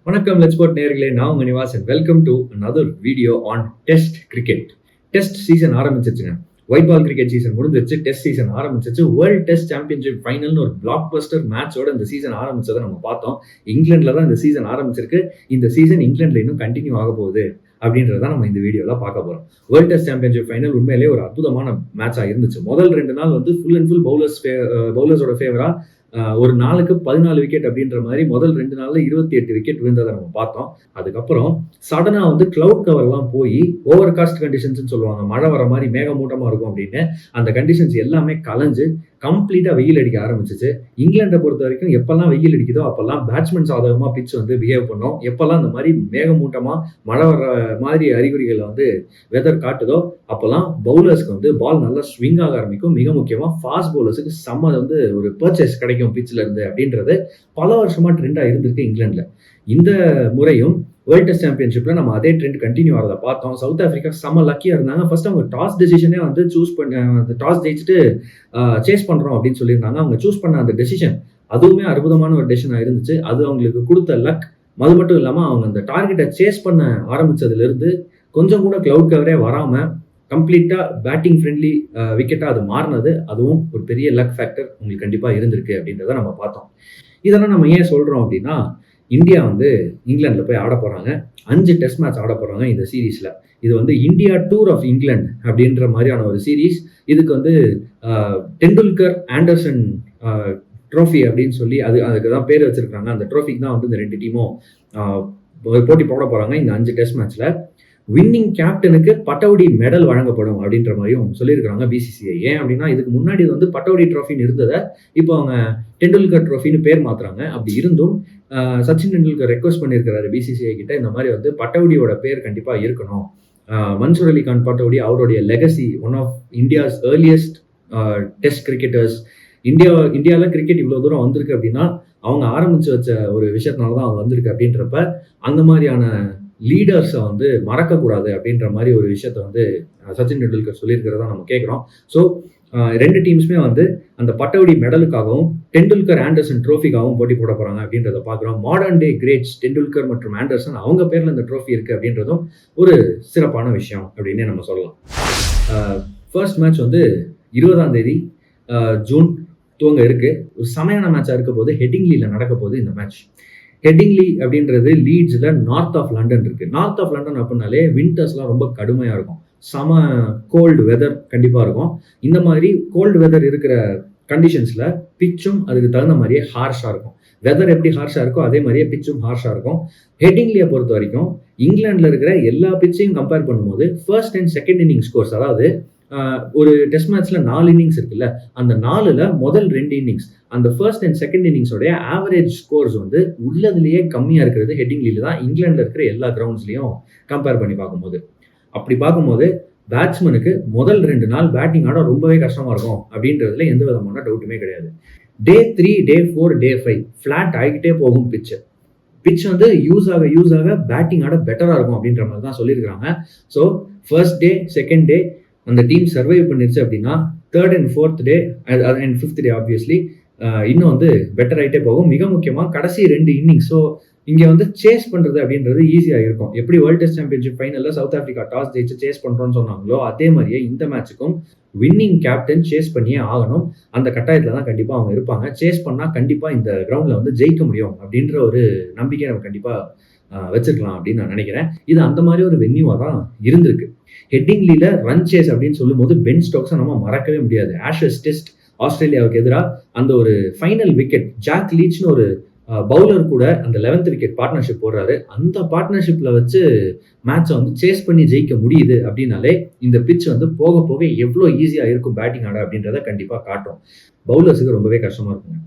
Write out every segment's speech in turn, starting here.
வணக்கம் let's sport நேயர்களே, நான் உங்க Nivas and welcome to another video on test cricket. Test season ஆரம்பிச்சிருச்சுங்க. ஒயிட் பால் கிரிக்கெட் சீசன் முடிஞ்சிருச்சு, டெஸ்ட் சீசன் ஆரம்பிச்சிருச்சு. வேர்ல்ட் டெஸ்ட் சாம்பியன்ஷிப் ஃபைனல்னு ஒரு பிளாக் பஸ்டர் மேட்சோட இந்த சீசன் ஆரம்பிச்சதை நம்ம பார்த்தோம். இங்கிலாந்துல தான் இந்த சீசன் ஆரம்பிச்சிருக்கு. இந்த சீசன் இங்கிலாந்துல இன்னும் கண்டினியூ ஆக போகுது அப்படின்றத நம்ம இந்த வீடியோல பார்க்க போறோம். வேர்ல்ட் டெஸ்ட் சாம்பியன்ஷிப் ஃபைனல் உண்மையிலேயே ஒரு அற்புதமான மேட்சா இருந்துச்சு. முதல் 2 நாள் வந்து ஃபுல் அண்ட் ஃபுல் பவுலர்ஸோட ஃபேவரா ஒரு நாளுக்கு 14 விக்கெட் அப்படின்ற மாதிரி முதல் 2 நாள்ல 28 விக்கெட் விழுந்ததை நம்ம பார்த்தோம். அதுக்கப்புறம் சடனா வந்து கிளவுட் கவர்லாம் போய் ஓவர் காஸ்ட் கண்டிஷன்ஸ் சொல்லுவாங்க, மழை வர மாதிரி மேகமூட்டமா இருக்கும் அப்படின்னு. அந்த கண்டிஷன்ஸ் எல்லாமே கலைஞ்சு கம்ப்ளீட்டா வெயில் அடிக்க ஆரம்பிச்சிச்சு. இங்கிலாண்டை பொறுத்த வரைக்கும் எப்பெல்லாம் வெயில் அடிக்குதோ அப்பெல்லாம் பேட்ஸ்மேன் சாதகமா பிட்ச் வந்து பிஹேவ் பண்ணும். எப்பெல்லாம் இந்த மாதிரி மேகமூட்டமா மழை வர்ற மாதிரி அறிகுறிகளை வந்து வெதர் காட்டுதோ அப்பெல்லாம் பவுலர்ஸ்க்கு வந்து பால் நல்லா ஸ்விங் ஆக ஆரம்பிக்கும். மிக முக்கியமா ஃபாஸ்ட் பவுலர்ஸுக்கு செம்ம வந்து ஒரு பர்ச்சேஸ் கிடைக்கும் பிட்ச்ல இருந்து அப்படின்றது பல வருஷமா ட்ரெண்டா இருந்திருக்கு இங்கிலாந்துல. இந்த முறையும் வேர்ல்ட் டெஸ்ட் சாம்பியன்ஷிப்ல நம்ம அதே ட்ரெண்ட் கண்டினியூ ஆகிறத பார்த்தோம். சவுத் ஆப்பிரிக்கா செம்ம லக்கியா இருந்தாங்க. ஃபர்ஸ்ட் அவங்க டாஸ் டெசிஷனே வந்து டாஸ் ஜெயிச்சுட்டு சேஸ் பண்றோம் அப்படின்னு சொல்லியிருந்தாங்க. அவங்க சூஸ் பண்ண அந்த டெசிஷன் அதுவுமே அற்புதமான ஒரு டெசிஷனா இருந்துச்சு. அது அவங்களுக்கு கொடுத்த லக். அது மட்டும் இல்லாம அவங்க அந்த டார்கெட்டை சேஸ் பண்ண ஆரம்பிச்சதுல இருந்து கொஞ்சம் கூட கிளவுட் கவரே வராம கம்ப்ளீட்டா பேட்டிங் ஃப்ரெண்ட்லி விக்கெட்டா அது மாறினது, அதுவும் ஒரு பெரிய லக் ஃபேக்டர் உங்களுக்கு கண்டிப்பா இருந்திருக்கு அப்படின்றத நம்ம பார்த்தோம். இதெல்லாம் நம்ம ஏன் சொல்றோம் அப்படின்னா, இந்தியா வந்து இங்கிலாந்துல போய் ஆட போறாங்க. 5 டெஸ்ட் மேட்ச் ஆட போறாங்க இந்த சீரீஸ்ல. இது வந்து இந்தியா டூர் ஆஃப் இங்கிலாந்து அப்படின்ற மாதிரியான ஒரு சீரீஸ். இதுக்கு வந்து டெண்டுல்கர் ஆண்டர்சன் ட்ரோஃபி அப்படின்னு சொல்லி அதுக்கு தான் பேர் வச்சிருக்காங்க. அந்த ட்ரோஃபிக்கு தான் வந்து இந்த 2 டீமும் போட்டி போட போறாங்க இந்த 5 டெஸ்ட் மேட்ச்ல. வின்னிங் கேப்டனுக்கு பட்டவுடி மெடல் வழங்கப்படும் அப்படின்ற மாதிரியும் சொல்லியிருக்காங்க பிசிசிஐ. ஏன் அப்படின்னா, இதுக்கு முன்னாடி வந்து பட்டவுடி ட்ரோஃபின்னு இருந்ததை இப்போ அவங்க டெண்டுல்கர் ட்ரோஃபின்னு பேர் மாத்துறாங்க. அப்படி இருந்தும் சச்சின் டெண்டுல்கர் ரெக்வஸ்ட் பண்ணியிருக்கிறாரு பிசிசிஐ கிட்ட, இந்த மாதிரி வந்து பட்டவுடியோட பேர் கண்டிப்பா இருக்கணும். மன்சூர் அலி கான் பட்டவுடி அவருடைய legacy, one of India's earliest test cricketers. இந்தியாவில் கிரிக்கெட் இவ்வளோ தூரம் வந்திருக்கு அப்படின்னா அவங்க ஆரம்பிச்சு வச்ச ஒரு விஷயத்தினால தான் அவங்க வந்திருக்கு அப்படின்றப்ப அந்த மாதிரியான லீடர்ஸை வந்து மறக்கக்கூடாது அப்படின்ற மாதிரி ஒரு விஷயத்த வந்து சச்சின் டெண்டுல்கர் சொல்லியிருக்கிறதா நம்ம கேட்குறோம். ஸோ 2 டீம்ஸுமே வந்து அந்த பட்டவுடி மெடலுக்காகவும் டெண்டுல்கர் ஆண்டர்சன் ட்ரோஃபிக்காகவும் போட்டி போட போறாங்க அப்படின்றத பார்க்குறோம். மாடர்ன் டே கிரேட்ஸ் டெண்டுல்கர் மற்றும் ஆண்டர்சன் அவங்க பேர்ல இந்த ட்ரோஃபி இருக்கு அப்படின்றதும் ஒரு சிறப்பான விஷயம் அப்படின்னே நம்ம சொல்லலாம். ஃபர்ஸ்ட் மேட்ச் வந்து 20ஆம் தேதி ஜூன் துவங்க இருக்கு. ஒரு செமையான மேட்சா இருக்க போது ஹெட்டிங்லியில் நடக்க போகுது இந்த மேட்ச். ஹெட்டிங்லி அப்படின்றது லீட்ஸ்ல நார்த் ஆஃப் லண்டன் இருக்கு. நார்த் ஆஃப் லண்டன் அப்படின்னாலே வின்டர்ஸ்லாம் ரொம்ப கடுமையா இருக்கும். செம கோல்டு வெதர் கண்டிப்பா இருக்கும். இந்த மாதிரி கோல்டு வெதர் இருக்கிற கண்டிஷன்ஸ்ல பிச்சும் அதுக்கு தகுந்த மாதிரியே ஹார்ஷா இருக்கும். வெதர் எப்படி ஹார்ஷா இருக்கோ அதே மாதிரியே பிச்சும் ஹார்ஷா இருக்கும். ஹெட்டிங்லியை பொறுத்த வரைக்கும் இங்கிலாந்துல இருக்கிற எல்லா பிச்சையும் கம்பேர் பண்ணும்போது first and second inning scores, அதாவது ஒரு டெஸ்ட் மேட்ச்ல 4 இன்னிங்ஸ் இருக்குல்ல, அந்த 4ல முதல் 2 இன்னிங்ஸ் அந்த ஃபர்ஸ்ட் அண்ட் செகண்ட் இன்னிங்ஸோடைய ஆவரேஜ் ஸ்கோர்ஸ் வந்து உள்ளதுலேயே கம்மியா இருக்கிறது ஹெட்டிங்லியில தான், இங்கிலாந்துல இருக்கிற எல்லா கிரவுண்ட்ஸ்லயும் கம்பேர் பண்ணி பார்க்கும்போது. அப்படி பார்க்கும்போது பேட்ஸ்மேனுக்கு முதல் 2 நாள் பேட்டிங் ஆட ரொம்பவே கஷ்டமா இருக்கும் அப்படின்றதுல எந்த விதமான டவுட்டுமே கிடையாது. டே 3, டே 4, டே 5 ஃபிளாட் ஆகிட்டே போகும் பிட்ச் வந்து யூஸ் ஆக பேட்டிங் ஆட பெட்டரா இருக்கும் அப்படின்ற மாதிரி தான் சொல்லியிருக்காங்க. So first day, second day அந்த டீம் சர்வைவ் பண்ணிருச்சு அப்படின்னா third and fourth day and fifth day obviously இன்னும் வந்து பெட்டர் ஆகிட்டே போகும். மிக முக்கியமாக கடைசி 2 இன்னிங்ஸ். ஸோ இங்கே வந்து சேஸ் பண்ணுறது அப்படின்றது ஈஸியாக இருக்கும். எப்படி வேர்ல்ட் டெஸ்ட் சாம்பியன்ஷிப் ஃபைனலில் சவுத் ஆஃப்ரிக்கா டாஸ் ஜெயிச்சு சேஸ் பண்ணுறோன்னு சொன்னாங்களோ அதே மாதிரியே இந்த மேட்சுக்கும் வின்னிங் கேப்டன் சேஸ் பண்ணியே ஆகணும். அந்த கட்டாயத்தில் தான் கண்டிப்பாக அவங்க இருப்பாங்க. சேஸ் பண்ணால் கண்டிப்பாக இந்த கிரவுண்டில் வந்து ஜெயிக்க முடியும் அப்படின்ற ஒரு நம்பிக்கை நம்ம கண்டிப்பாக வச்சிருக்கலாம் அப்படின்னு நான் நினைக்கிறேன். இது அந்த மாதிரி ஒரு வென்யூவாக தான் இருந்திருக்கு. ஹெட்டிங்லியில ரன் சேஸ் அப்படின்னு சொல்லும் போது பென் ஸ்டோக்ஸை நம்ம மறக்கவே முடியாது. ஆஷஸ் டெஸ்ட் ஆஸ்திரேலியாவுக்கு எதிராக அந்த ஒரு ஃபைனல் விக்கெட் ஜாக் லீச்னு ஒரு பவுலர் கூட அந்த 11th விக்கெட் பார்ட்னர்ஷிப் போடுறாரு. அந்த பார்ட்னர்ஷிப்ல வச்சு மேட்சை வந்து சேஸ் பண்ணி ஜெயிக்க முடியுது அப்படின்னாலே இந்த பிட்ச் வந்து போக போக எவ்வளோ ஈஸியா இருக்கும் பேட்டிங் ஆட அப்படின்றத கண்டிப்பா காட்டும். பவுலர்ஸுக்கு ரொம்பவே கஷ்டமா இருக்குங்க.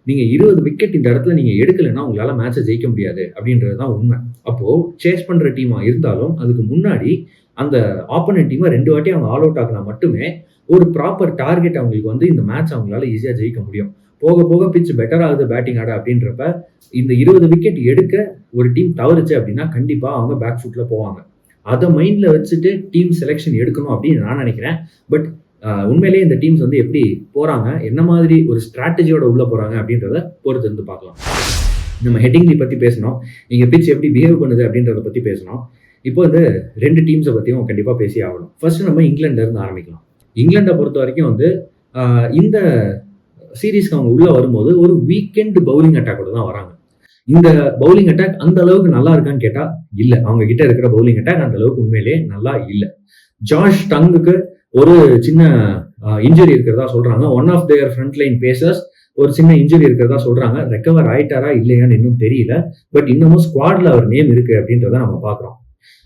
நீங்க 20 விக்கெட் இந்த இடத்துல நீங்க எடுக்கலைன்னா உங்களால மேட்சை ஜெயிக்க முடியாது அப்படின்றதுதான் உண்மை. அப்போ சேஸ் பண்ற டீமா இருந்தாலும் அதுக்கு முன்னாடி அந்த ஆப்போனன்ட் டீமை 2 வாட்டி அவங்க ஆல் அவுட் ஆகினா மட்டுமே ஒரு ப்ராப்பர் டார்கெட் அவங்களுக்கு வந்து இந்த மேட்ச் அவங்களால ஈஸியா ஜெயிக்க முடியும். போக போக பிட்ச் பெட்டர் ஆகுது பேட்டிங் ஆட அப்படின்றப்ப இந்த 20 விக்கெட் எடுக்க ஒரு டீம் தவறுச்சு அப்படின்னா கண்டிப்பா அவங்க பேக் ஃபுட்ல போவாங்க. அதை மைண்ட்ல வச்சுட்டு டீம் செலெக்ஷன் எடுக்கணும் அப்படின்னு நான் நினைக்கிறேன். பட் உண்மையிலேயே இந்த டீம்ஸ் வந்து எப்படி போறாங்க, என்ன மாதிரி ஒரு ஸ்ட்ராட்டஜியோட உள்ள போறாங்க அப்படின்றத பொறுத்து இருந்து பார்க்கலாம். நம்ம ஹெட்டிங்லி பற்றி பேசணும், இங்கே பிச் எப்படி பிஹேவ் பண்ணுது அப்படின்றத பற்றி பேசணும். இப்போ வந்து 2 டீம்ஸை பற்றியும் கண்டிப்பாக பேசி ஆகணும். ஃபர்ஸ்ட் நம்ம இங்கிலாந்துலேருந்து ஆரம்பிக்கலாம். இங்கிலாண்டை பொறுத்த வரைக்கும் வந்து இந்த சீரீஸ்க்கு அவங்க உள்ளே வரும்போது ஒரு வீக்கெண்ட் பவுலிங் அட்டாக்கோட தான் வராங்க. இந்த பவுலிங் அட்டாக் அந்த அளவுக்கு நல்லா இருக்கான்னு கேட்டால் இல்லை. அவங்க கிட்ட இருக்கிற பவுலிங் அட்டாக் அந்த அளவுக்கு உண்மையிலேயே நல்லா இல்லை. ஜாஷ் டங்குக்கு ஒரு சின்ன இன்ஜுரி இருக்கிறதா சொல்றாங்க. One of their front line pacers ஒரு சின்ன இன்ஜுரி இருக்கிறதா சொல்றாங்க. ரெக்கவர் ஆயிட்டாரா இல்லையான்னு இன்னும் தெரியல. பட் இன்னமும் ஸ்குவாட்ல அவர் நேம் இருக்கு அப்படின்றத நம்ம பாக்குறோம்.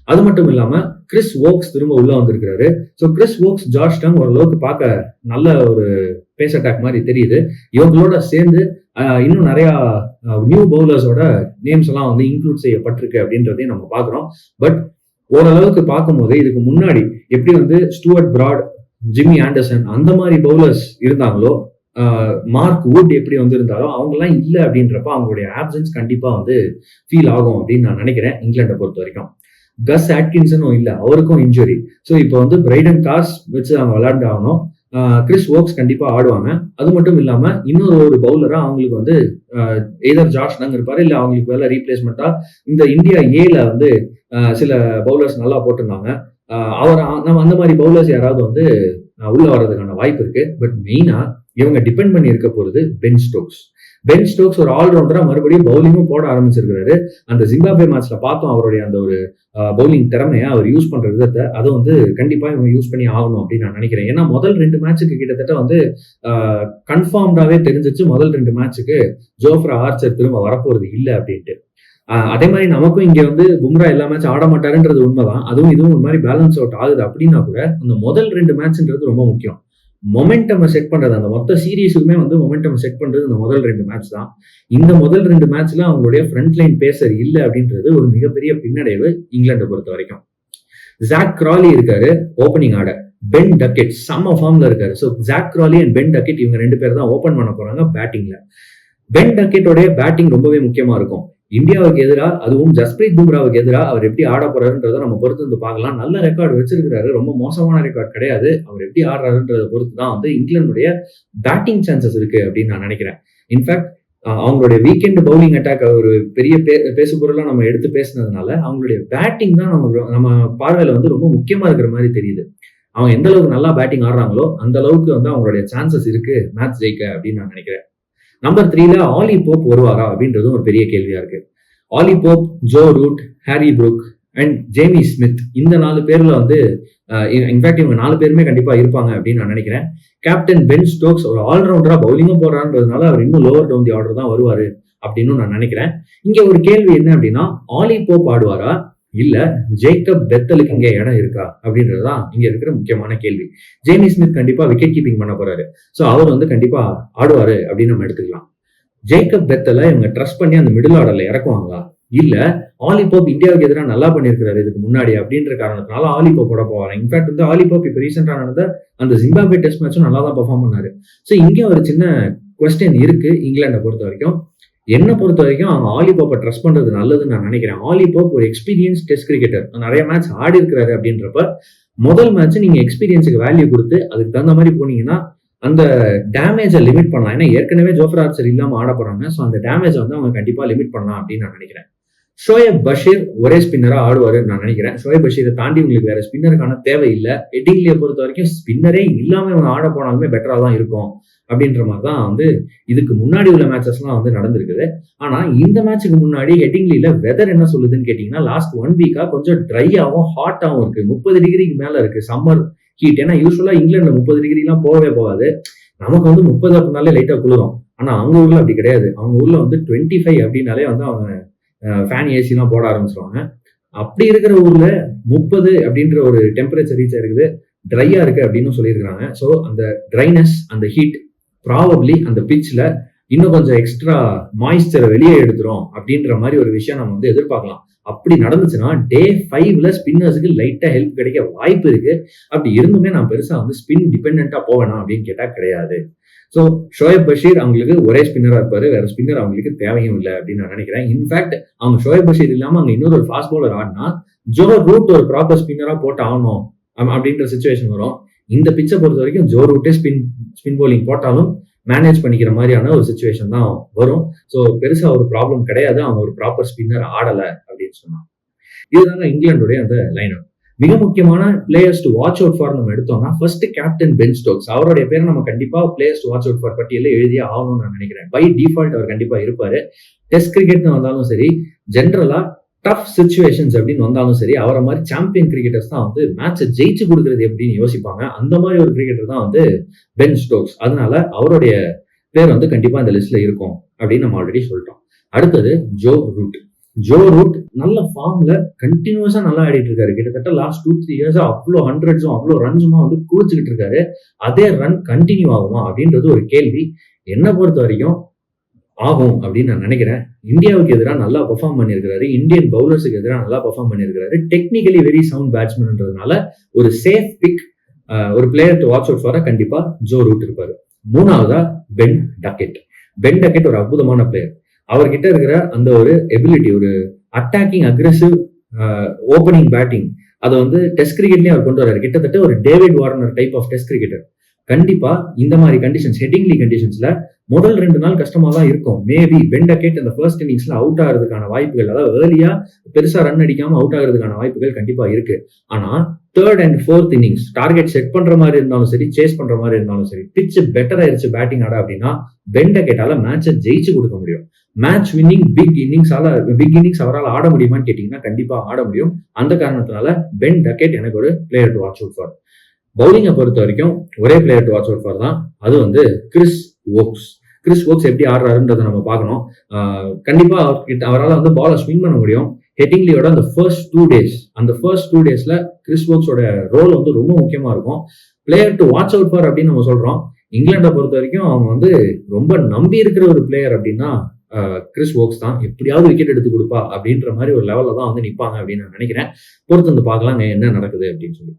அது மட்டும் இல்லாம கிறிஸ் வோக்ஸ் திரும்ப உள்ள வந்திருக்காரு. So Chris Woakes, Josh tongue ஓரளவுக்கு பார்க்க நல்ல ஒரு பேஸ் அட்டாக் மாதிரி தெரியுது. இவங்களோட சேர்ந்து இன்னும் நிறைய நியூ பவுலர்ஸோட நேம்ஸ் எல்லாம் வந்து இன்க்ளூட் செய்யப்பட்டிருக்கு அப்படின்றதையும் நம்ம பாக்குறோம். பட் ஓரளவுக்கு பார்க்கும்போது இதுக்கு முன்னாடி எப்படி வந்து ஸ்டூவர்ட் பிராட், ஜிம்மி ஆண்டர்சன் அந்த மாதிரி பவுலர்ஸ் இருந்தாங்களோ, மார்க் வுட் எப்படி வந்து இருந்தாலும் அவங்கெல்லாம் இல்லை அப்படின்றப்ப அவங்களுடைய ஆப்சன்ஸ் கண்டிப்பா வந்து ஃபீல் ஆகும் அப்படின்னு நான் நினைக்கிறேன். இங்கிலாண்டை பொறுத்த வரைக்கும் கஸ் ஆட்கின்சனும் இல்லை, அவருக்கும் இன்ஜுரி. ஸோ இப்போ வந்து பிரைடன் கார்ஸ் வச்சு அவங்க விளையாண்டு ஆகணும். கிறிஸ் வோக்ஸ் கண்டிப்பா ஆடுவாங்க. அது மட்டும் இல்லாம இன்னொரு ஒரு பவுலரா அவங்களுக்கு வந்து எதர் ஜாஷ் டங் இருப்பாரு, இல்லை அவங்களுக்கு வேலை ரீப்ளேஸ்மெண்டா இந்த இந்தியா ஏல வந்து சில பவுலர்ஸ் நல்லா போட்டிருந்தாங்க. நம்ம அந்த மாதிரி பவுலர்ஸ் யாராவது வந்து உள்ள வர்றதுக்கான வாய்ப்பு இருக்கு. பட் மெயினா இவங்க டிபெண்ட் பண்ணி இருக்க போறது பென் ஸ்டோக்ஸ். பென் ஸ்டோக்ஸ் ஒரு ஆல்ரவுண்டரா மறுபடியும் பவுலிங்கும் போட ஆரம்பிச்சிருக்காரு. அந்த ஜிம்பாப்வே மேட்ச்ல பார்த்தோம் அவருடைய அந்த ஒரு பவுலிங் திறமையை அவர் யூஸ் பண்ற விதத்தை. அதை வந்து கண்டிப்பா இவங்க யூஸ் பண்ணி ஆகணும் அப்படின்னு நான் நினைக்கிறேன். ஏன்னா முதல் 2 மேட்சுக்கு கிட்டத்தட்ட வந்து கன்ஃபார்ம்டாவே தெரிஞ்சிச்சு முதல் 2 மேட்சுக்கு ஜோஃப்ரா ஆர்ச்சர் திரும்ப வரப்போறது இல்லை அப்படின்ட்டு. அதே மாதிரி நமக்கும் இங்க வந்து பும்ரா எல்லா மேட்ச் ஆட மாட்டாருன்றது உண்மைதான். அதுவும் இதுவும் ஒரு மாதிரி பேலன்ஸ் அவுட் ஆகுது அப்படின்னா கூட அந்த முதல் 2 மேட்ச்ன்றது ரொம்ப முக்கியம். மொமெண்டம் செட் பண்றது, அந்த மொத்த சீரீஸுக்குமே வந்து மொமெண்டம் செட் பண்றது இந்த முதல் 2 மேட்ச் தான். இந்த முதல் 2 மேட்ச்ல அவங்களுடைய ஃப்ரண்ட் லைன் பேசர் இல்லை அப்படின்றது ஒரு மிகப்பெரிய பின்னடைவு இங்கிலாண்டை பொறுத்த வரைக்கும். ஜாக் கிராலி இருக்காரு ஓப்பனிங் ஆட, பென் டக்கெட் செம்ம ஃபார்ம்ல இருக்காரு. So Jack Crawley and Ben Duckett இவங்க 2 பேர் தான் ஓப்பன் பண்ண போறாங்க பேட்டிங்ல. பென் டக்கெட்டோடைய பேட்டிங் ரொம்பவே முக்கியமா இருக்கும். இந்தியாவுக்கு எதிராக, அதுவும் ஜஸ்பிரீத் பும்ராவுக்கு எதிராக அவர் எப்படி ஆட போறாருன்றதை நம்ம பொறுத்து வந்து பார்க்கலாம். நல்ல ரெக்கார்டு வச்சிருக்கிறாரு, ரொம்ப மோசமான ரெக்கார்டு கிடையாது. அவர் எப்படி ஆடுறாருன்றதை பொறுத்து தான் வந்து இங்கிலாந்துடைய பேட்டிங் சான்சஸ் இருக்கு அப்படின்னு நான் நினைக்கிறேன். இன்ஃபேக்ட் அவங்களுடைய வீக்கெண்ட் பவுலிங் அட்டாக் ஒரு பெரிய பேசு பொருளா நம்ம எடுத்து பேசினதுனால அவங்களுடைய பேட்டிங் தான் நம்ம பார்வையில வந்து ரொம்ப முக்கியமா இருக்கிற மாதிரி தெரியுது. அவங்க எந்த அளவுக்கு நல்லா பேட்டிங் ஆடுறாங்களோ அந்த அளவுக்கு வந்து அவங்களுடைய சான்சஸ் இருக்கு மேட்ச் ஜெயிக்க அப்படின்னு நான் நினைக்கிறேன். நம்பர் 3ல ஆலி போப் வருவாரா அப்படின்றதும் ஒரு பெரிய கேள்வியா இருக்கு. Ollie Pope, Joe Root, Harry Brook and Jamie Smith, இந்த 4 பேர்ல வந்து இன்ஃபேக்ட் இவங்க 4 பேருமே கண்டிப்பா இருப்பாங்க அப்படின்னு நான் நினைக்கிறேன். கேப்டன் பென் ஸ்டோக்ஸ் ஒரு ஆல்ரவுண்டரா பவுலிங்கும் போடுறான்றதுனால அவர் இன்னும் லோவர் டவுன் தி ஆர்டர் தான் வருவாரு அப்படின்னு நான் நினைக்கிறேன். இங்க ஒரு கேள்வி என்ன அப்படின்னா, ஆலி போப் ஆடுவாரா இல்ல ஜேக்கப் பெத்தலுக்கு இங்க இடம் இருக்கா அப்படின்றதுதான் இங்க இருக்கிற முக்கியமான கேள்வி. ஜேமி ஸ்மித் கண்டிப்பா விக்கெட் கீப்பிங் பண்ண போறாரு. சோ அவர் வந்து கண்டிப்பா ஆடுவாரு அப்படின்னு நம்ம எடுத்துக்கலாம். ஜேக்கப் பெத்தலை இவங்க ட்ரஸ்ட் பண்ணி அந்த மிடில் ஆர்டர்ல இறக்குவாங்களா, இல்ல ஆலி போப் இந்தியாவுக்கு எதிராக நல்லா பண்ணியிருக்கிறாரு இதுக்கு முன்னாடி அப்படின்ற காரணத்தினால ஆலி போப்போட போவாங்க. இன்ஃபேக்ட் வந்து ஆலி போப் இப்ப ரீசெண்டா நடந்த அந்த ஜிம்பாப்வே டெஸ்ட் மேட்சும் நல்லா தான் பெர்ஃபார்ம் பண்ணாரு. சோ இங்க ஒரு சின்ன குவெஸ்டின் இருக்கு இங்கிலாண்டை பொறுத்த வரைக்கும். என்னை பொறுத்த வரைக்கும் அவங்க ஆலி போப்பை ட்ரஸ்ட் பண்றது நல்லதுன்னு நான் நினைக்கிறேன். ஆலி போப் ஒரு எக்ஸ்பீரியன்ஸ் டெஸ்ட் கிரிக்கெட்டர், நிறைய மேட்ச் ஆடி இருக்கிறாரு அப்படின்றப்ப முதல் மேட்ச் நீங்க எக்ஸ்பீரியன்ஸுக்கு வேல்யூ கொடுத்து அதுக்கு தகுந்த மாதிரி போனீங்கன்னா அந்த டேமேஜை லிமிட் பண்ணலாம். ஏன்னா ஏற்கனவே ஜோஃப்ரா ஆர்ச்சர் இல்லாம ஆட போறாங்க. ஸோ அந்த டேமேஜை வந்து அவங்க கண்டிப்பா லிமிட் பண்ணலாம் அப்படின்னு நான் நினைக்கிறேன். ஷோயப் பஷீர் ஒரே ஸ்பின்னரா ஆடுவாருன்னு நான் நினைக்கிறேன். ஷோயப் பஷீரை தாண்டி உங்களுக்கு வேற ஸ்பின்னருக்கான தேவை இல்லை. ஹெட்டிங்லியை பொறுத்த வரைக்கும் ஸ்பின்னரே இல்லாம இவங்க ஆட போனாலுமே பெட்டரா தான் இருக்கும் அப்படின்ற மாதிரி தான் வந்து இதுக்கு முன்னாடி உள்ள மேட்சஸ்லாம் வந்து நடந்திருக்குது. ஆனா இந்த மேட்சுக்கு முன்னாடி ஹெட்டிங்லியில வெதர் என்ன சொல்லுதுன்னு கேட்டீங்கன்னா, லாஸ்ட் 1 வீக்கா கொஞ்சம் ட்ரையாகவும் ஹாட்டாகவும் இருக்கு. 30 டிகிரிக்கு மேல இருக்கு சம்மர் ஹீட். ஏன்னா யூஸ்வலா இங்கிலாந்துல 30 டிகிரிலாம் போகவே போகாது. நமக்கு வந்து 30 அப்படின்னாலே லைட்டா குளிரும். ஆனா அவங்க ஊர்ல அப்படி கிடையாது. அவங்க ஊர்ல வந்து 25 அப்படின்னாலே வந்து அவங்க ஃபேன் ஏசி எல்லாம் போட ஆரம்பிச்சிருவாங்க. அப்படி இருக்கிற ஊர்ல 30 அப்படின்ற ஒரு டெம்பரேச்சர் ரீச் ஆயிருக்குது, ட்ரையா இருக்கு அப்படின்னு சொல்லியிருக்காங்க. ஸோ அந்த ட்ரைனஸ், அந்த ஹீட் ப்ராபப்ளி அந்த பிட்ச்ல இன்னும் கொஞ்சம் எக்ஸ்ட்ரா மாய்ஸ்சரை வெளியே எடுத்துரும் அப்படின்ற மாதிரி ஒரு விஷயம் நம்ம வந்து எதிர்பார்க்கலாம். அப்படி நடந்துச்சுன்னா டே 5ல ஸ்பின்னர்ஸுக்கு லைட்டா ஹெல்ப் கிடைக்க வாய்ப்பு இருக்கு. அப்படி இருந்துமே நான் பெருசா வந்து ஸ்பின் டிபெண்டா போவேனா அப்படின்னு கேட்டா கிடையாது. ஸோ ஷோயப் பஷீர் அவங்களுக்கு ஒரே ஸ்பின்னரா இருப்பாரு, வேற ஸ்பின்னர் அவங்களுக்கு தேவையும் இல்லை அப்படின்னு நான் நினைக்கிறேன். இன்ஃபேக்ட் அவங்க ஷோயப் பஷீர் இல்லாம அங்க இன்னொரு ஒரு ஃபாஸ்ட் பவுலர் ஆடினா ஜோ ரூட் ஒரு ப்ராப்பர் ஸ்பின்னரா போட்டு ஆகணும் அப்படின்ற சிச்சுவேஷன் வரும். இந்த பிச்சை பொறுத்த வரைக்கும் ஜோ ரூட்டே ஸ்பின் பவுலிங் போட்டாலும் மேனேஜ் பண்ணிக்கிற மாதிரியான ஒரு சுச்சுவேஷன் தான் வரும். ஸோ பெருசா ஒரு ப்ராப்ளம் கிடையாது, அவங்க ஒரு ப்ராப்பர் ஸ்பின்னர் ஆடல அப்படின்னு சொன்னாங்க. இதுதாங்க இங்கிலாந்துடைய அந்த லைனப். மிக முக்கியமான players to watch out for நம்ம எடுத்தோம்னா ஃபர்ஸ்ட் கேப்டன் பென் ஸ்டோக்ஸ். அவருடைய பேரை நம்ம கண்டிப்பா players to watch out for பட்டியலில் எழுதியே ஆகணும்னு நான் நினைக்கிறேன். பை டிஃபால்ட் அவர் கண்டிப்பா இருப்பாரு. டெஸ்ட் கிரிக்கெட்னு வந்தாலும் சரி, ஜென்ரலா டஃப் சிச்சுவேஷன்ஸ் அப்படின்னு வந்தாலும் சரி, அவரை மாதிரி சாம்பியன் கிரிக்கெட்டர்ஸ் தான் வந்து மேட்சை ஜெயிச்சு கொடுக்கறது எப்படின்னு யோசிப்பாங்க. அந்த மாதிரி ஒரு கிரிக்கெட்டர் தான் வந்து பென் ஸ்டோக்ஸ். அதனால அவருடைய பேர் வந்து கண்டிப்பா இந்த லிஸ்ட்ல இருக்கும் அப்படின்னு நம்ம ஆல்ரெடி சொல்லிட்டோம். அடுத்தது ஜோ ரூட். ஜோ ரூட் நல்ல ஃபார்ம்ல கண்டினியூஸா நல்லா ஆடிட்டு இருக்காரு. கிட்டத்தட்ட லாஸ்ட் 2-3 இயர்ஸா அவ்வளோ ஹண்ட்ரட்ஸும் அவ்வளோ ரன்ஸுமா வந்து குவிச்சுக்கிட்டு இருக்காரு. அதே ரன் கண்டினியூ ஆகுமா அப்படின்றது ஒரு கேள்வி. என்னை பொறுத்த வரைக்கும் ஆகும் அப்படின்னு நான் நினைக்கிறேன். இந்தியாவுக்கு எதிராக நல்லா பெர்ஃபார்ம் பண்ணியிருக்காரு, இந்தியன் பவுலர்ஸுக்கு எதிராக நல்லா பெர்ஃபார்ம் பண்ணியிருக்காரு. டெக்னிக்கலி வெரி சவுண்ட் பேட்ஸ்மேன்ன்றதுனால ஒரு சேஃப் பிக், ஒரு player to watch out for கண்டிப்பா ஜோ ரூட் இருப்பாரு. மூணாவதா பென் டக்கெட். பென் டக்கெட் ஒரு அற்புதமான பிளேயர். அவர்கிட்ட இருக்கிற அந்த ஒரு எபிலிட்டி, ஒரு அட்டாக்கிங் அக்ரெசிவ் ஓப்பனிங் பேட்டிங், அதை வந்து டெஸ்ட் கிரிக்கெட்லயே அவர் கொண்டு வர்றாரு. கிட்டத்தட்ட ஒரு David Warner type of test cricketer. கண்டிப்பா இந்த மாதிரி கண்டிஷன்ஸ், ஹெட்டிங்லி கண்டிஷன்ஸ்ல முதல் 2 நாள் கஷ்டமா தான் இருக்கும். மேபி பென் டக்கெட் இந்த ஃபர்ஸ்ட் இன்னிங்ஸ்ல அவுட் ஆகிறதுக்கான வாய்ப்புகள், அதாவது ஏர்லியா பெருசா ரன் அடிக்காம அவுட் ஆகிறதுக்கான வாய்ப்புகள் கண்டிப்பா இருக்கு. ஆனா 3rd and 4th innings target set பண்ற மாதிரி இருந்தாலும் சரி, சேஸ் பண்ற மாதிரி இருந்தாலும் சரி, பிட்ச் பெட்டர் ஆயிருச்சு பேட்டிங் ஆட அப்படின்னா பென் டக்கெட்டால மேட்சை ஜெயிச்சு கொடுக்க முடியும். மேட்ச் வின்னிங் பிக் இன்னிங்ஸ் அவரால் ஆட முடியுமான்னு கேட்டீங்கன்னா கண்டிப்பா ஆட முடியும். அந்த காரணத்தினால பென் டக்கெட் எனக்கு ஒரு player to watch out for. பவுலிங்கை பொறுத்த வரைக்கும் ஒரே player to watch out for தான், அது வந்து கிறிஸ் வோக்ஸ். கிறிஸ் வோக்ஸ் எப்படி ஆடுறாருன்றதை நம்ம பார்க்கணும். கண்டிப்பா அவரால் வந்து பாலை ஸ்விங் பண்ண முடியும். ஹெட்டிங்லியோட அந்த ஃபர்ஸ்ட் 2 டேஸ்ல கிறிஸ் வோக்ஸோட ரோல் வந்து ரொம்ப முக்கியமா இருக்கும். Player to watch out for அப்படின்னு நம்ம சொல்றோம். இங்கிலாண்டை பொறுத்த வரைக்கும் அவங்க வந்து ரொம்ப நம்பி இருக்கிற ஒரு பிளேயர் அப்படின்னா கிறிஸ் வோக்ஸ் தான். எப்படியாவது விக்கெட் எடுத்து கொடுப்பா அப்படின்ற மாதிரி ஒரு லெவல்ல தான் வந்து நிற்பாங்க அப்படின்னு நான் நினைக்கிறேன். பொறுத்து வந்து பார்க்கலாங்க என்ன நடக்குது அப்படின்னு சொல்லி.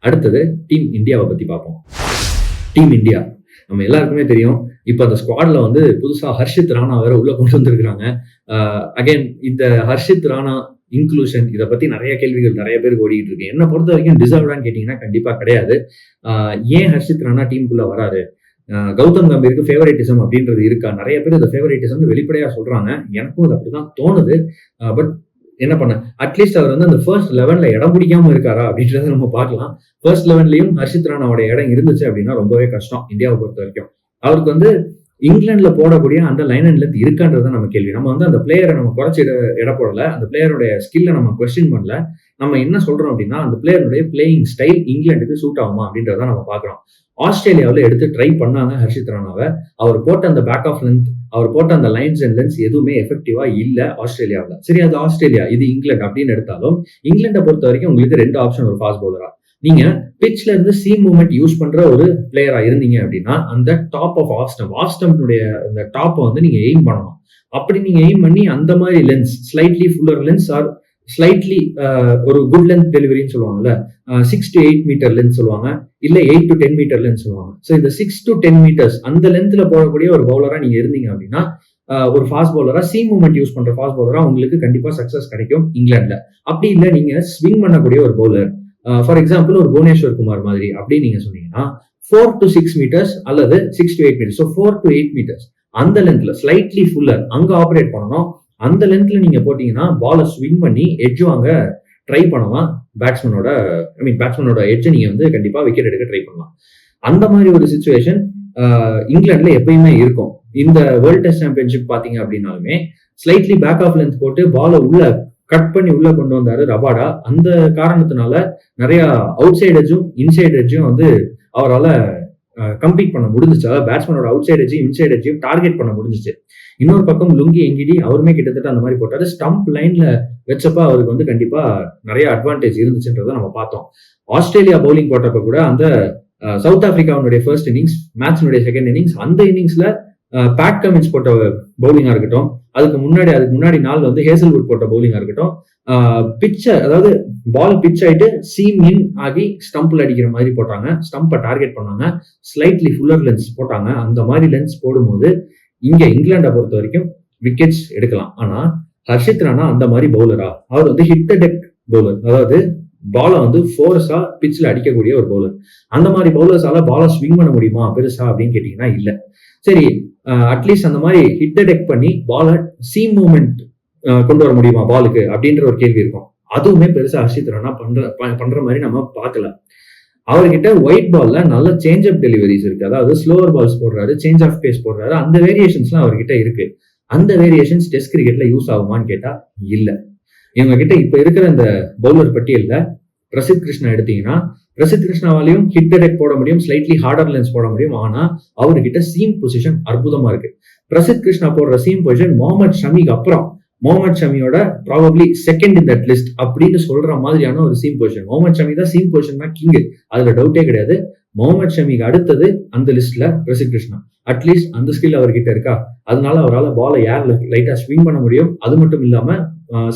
அடுத்தது டீம் இந்தியாவை பத்தி பார்ப்போம். டீம் இந்தியா நம்ம எல்லாருக்குமே தெரியும். இப்ப அந்த ஸ்குவாட்ல வந்து புதுசா ஹர்ஷித் ராணா வேற உள்ள கொண்டு வந்திருக்கிறாங்க. அகைன் இந்த ஹர்ஷித் ராணா இன்க்ளூஷன், இதை பத்தி நிறைய கேள்விகள் நிறைய பேருக்கு ஓடிட்டு இருக்கு. என்ன பொறுத்த வரைக்கும் டிசர்வ்டான்னு கேட்டீங்கன்னா கண்டிப்பா கிடையாது. ஏன் ஹர்ஷித் ராணா டீமுக்குள்ள வராரு? கௌதம் கம்பீருக்கு ஃபேவரேட்டிசம் அப்படின்றது இருக்கா? நிறைய பேர் இந்த ஃபேவரேட்டிசம் வெளிப்படையா சொல்றாங்க. எனக்கும் அது அப்படிதான் தோணுது. பட் என்ன பண்ண, அட்லீஸ்ட் அவர் வந்து அந்த ஃபர்ஸ்ட் 11ல இடம் பிடிக்காம இருக்காரா அப்படின்றத நம்ம பார்க்கலாம். ஃபர்ஸ்ட் 11லயும் ஹர்ஷித் ராணாவோட இடம் இருந்துச்சு அப்படின்னா ரொம்பவே கஷ்டம் இந்தியாவை பொறுத்த வரைக்கும். அவருக்கு வந்து இங்கிலாந்துல போடக்கூடிய அந்த லைன் அண்ட் லென்த் இருக்கான்றத நம்ம கேள்வி. நம்ம வந்து அந்த பிளேயரை நம்ம குறைச்சி இட போடல, அந்த பிளேயருடைய ஸ்கில்லை நம்ம கொஸ்டின் பண்ணல. நம்ம என்ன சொல்றோம் அப்படின்னா அந்த பிளேயருடைய பிளேயிங் ஸ்டைல் இங்கிலாந்துக்கு சூட் ஆகுமா அப்படின்றத நம்ம பார்க்குறோம். ஆஸ்திரேலியாவில் எடுத்து ட்ரை பண்ணாங்க ஹர்ஷித் ராணாவை. அவர் போட்ட அந்த பேக் ஆஃப் லென்த், அவர் போட்ட அந்த லைன்ஸ் அண்ட் லென்ஸ் எதுவுமே எஃபெக்டிவா இல்ல ஆஸ்திரேலியாவில். சரி, அது ஆஸ்திரேலியா, இது இங்கிலாந்து அப்படின்னு எடுத்தாலும் இங்கிலாண்டை பொறுத்த வரைக்கும் உங்களுக்கு 2 ஆப்ஷன். ஒரு ஃபாஸ்ட் பவுலரா நீங்க பிட்ச்ல இருந்து சீம் மூவ்மெண்ட் யூஸ் பண்ற ஒரு பிளேயரா இருந்தீங்க அப்படின்னா அந்த டாப் ஆஃப் ஆஃப் ஸ்டம்புடைய அந்த டாப்பை வந்து நீங்க எய்ம் பண்ணணும். அப்படி நீங்க எய்ம் பண்ணி அந்த மாதிரி length, slightly fuller length or slightly ஒரு குட் லென்த் டெலிவரின்னு சொல்லுவாங்கல்ல, 6 to 8 மீட்டர் லென்த் சொல்லுவாங்க, இல்ல 8 to 10 மீட்டர் லென்த் சொல்லுவாங்க. ஸோ இந்த 6 to 10 மீட்டர்ஸ் அந்த லென்த்ல போடக்கூடிய ஒரு பவுலரா நீங்க இருந்தீங்க அப்படின்னா ஒரு ஃபாஸ்ட் பவுலரா, சீம் மூவ்மெண்ட் யூஸ் பண்ற ஃபாஸ்ட் பவுலரா உங்களுக்கு கண்டிப்பா சக்சஸ் கிடைக்கும் இங்கிலாந்துல. அப்படி இல்ல நீங்க ஸ்விங் பண்ணக்கூடிய ஒரு பவுலர், ஃபார் எக்ஸாம்பிள் ஒரு புவனேஸ்வர் குமார் மாதிரி அப்படின்னு நீங்க சொன்னீங்கன்னா 4 to 6 மீட்டர்ஸ் அல்லது 6 to 8 metres, so 4 to 8 metres அந்த லென்த்ல ஸ்லைட்லி ஃபுல்லர் அங்க ஆப்ரேட் பண்ணணும். அந்த லென்த்ல நீங்க போட்டீங்கன்னா பாலை ஸ்விங் பண்ணி எட்ஜ் வாங்க ட்ரை பண்ணலாம். பேட்ஸ்மேனோட எட்ஜை நீங்க வந்து கண்டிப்பா விக்கெட் எடுக்க ட்ரை பண்ணலாம். அந்த மாதிரி ஒரு சிச்சுவேஷன் இங்கிலாந்துல எப்பயுமே இருக்கும். இந்த வேர்ல்ட் டெஸ்ட் சாம்பியன்ஷிப் பாத்தீங்க அப்படின்னாலுமே ஸ்லைட்லி பேக் ஆஃப் லென்த் போட்டு பாலை உள்ள கட் பண்ணி உள்ள கொண்டு வந்தாரு ரபாடா. அந்த காரணத்தினால நிறைய அவுட் சைட் எட்ஜும் இன்சைட் எட்ஜும் வந்து அவரால் கம்ப்ளீட் பண்ண முடிஞ்சிச்சு. அதாவது பேட்ஸ்மேனோட அவுட் சைட் எட்ஜையும் இன்சைட் எட்ஜையும் டார்கெட் பண்ண முடிஞ்சிச்சு. இன்னொரு பக்கம் லுங்கி எங்கிடி அவருமே கிட்டத்தட்ட அந்த மாதிரி போட்டாரு. ஸ்டம்ப் லைன்ல வச்சப்ப அவருக்கு வந்து கண்டிப்பா நிறைய அட்வான்டேஜ் இருந்துச்சுன்றதை நம்ம பார்த்தோம். ஆஸ்திரேலியா பவுலிங் போட்டப்ப கூட அந்த சவுத் ஆப்பிரிக்காவுடைய ஃபர்ஸ்ட் இன்னிங்ஸ், மேட்ச்னுடைய செகண்ட் இன்னிங்ஸ், அந்த இன்னிங்ஸ்ல பேட் கமின்ஸ் போட்ட பவுலிங்கா இருக்கட்டும், அதுக்கு முன்னாடி நாள் வந்து ஹேசல்வுட் போட்ட பவுலிங்கா இருக்கட்டும், அதாவது பால் பிட்ச் ஆயிட்டு சீம் இன் ஆகி ஸ்டம்ப்ல அடிக்கிற மாதிரி போட்டாங்க. ஸ்டம்பை டார்கெட் பண்ணாங்க. ஸ்லைட்லி ஃபுல்லர் லென்ஸ் போட்டாங்க. அந்த மாதிரி லென்ஸ் போடும்போது இங்க இங்கிலாண்டை பொறுத்த வரைக்கும் விக்கெட்ஸ் எடுக்கலாம். ஆனா ஹர்ஷித் ராணா அந்த மாதிரி பவுலரா? அவர் வந்து ஹிட் த டெக் பவுலர், அதாவது பாலை வந்து ஃபோர்ஸா பிச்சில் அடிக்கக்கூடிய ஒரு பவுலர். அந்த மாதிரி பவுலர்ஸால பாலை ஸ்விங் பண்ண முடியுமா பெருசா அப்படின்னு கேட்டீங்கன்னா இல்ல. சரி, அட்லீஸ்ட் அந்த மாதிரி ஹிட் டெக் பண்ணி பாலை சீம் மூவ்மெண்ட் கொண்டு வர முடியுமா பாலுக்கு அப்படின்ற ஒரு கேள்வி இருக்கும். அதுவுமே பெருசா ஹர்ஷித் ராணா பண்ற மாதிரி நம்ம பார்க்கல. அவர்கிட்ட ஒயிட் பால்ல நல்ல சேஞ்ச் அப் டெலிவரிஸ் இருக்கு. அதாவது ஸ்லோவர் பால்ஸ் போடுறாரு, சேஞ்ச் ஆஃப் பேஸ் போடுறாரு. அந்த வேரியேஷன்ஸ்லாம் அவர்கிட்ட இருக்கு. அந்த வேரியேஷன்ஸ் டெஸ்ட் கிரிக்கெட்ல யூஸ் ஆகுமான்னு கேட்டா இல்ல. இவங்க கிட்ட இப்ப இருக்கிற இந்த பவுலர் பட்டியல்ல பிரசித் கிருஷ்ணா எடுத்தீங்கன்னா, பிரசித் கிருஷ்ணாவாலையும் ஹிட் டெக் போட முடியும், ஸ்லைட்லி ஹார்டர் லென்ஸ் போட முடியும். ஆனா அவர்கிட்ட சீம் பொசிஷன் அற்புதமா இருக்கு. பிரசித் கிருஷ்ணா போடுற சீம் பொசிஷன் முகமது ஷமிக்கு அப்புறம் முகமது ஷமியோட probably second in that list அப்படின்னு சொல்ற மாதிரியான ஒரு சீம் பொசிஷன். முகமது ஷமி தான் சீம் பொசிஷன் தான் கிங், அதுல டவுட்டே கிடையாது. முகமது ஷமிக்கு அடுத்தது அந்த லிஸ்ட்ல பிரசித் கிருஷ்ணா. அட்லீஸ்ட் அந்த ஸ்கில் அவர்கிட்ட இருக்கா, அதனால அவரால் பாலை ஏர்ல லைட்டா ஸ்விங் பண்ண முடியும். அது மட்டும் இல்லாம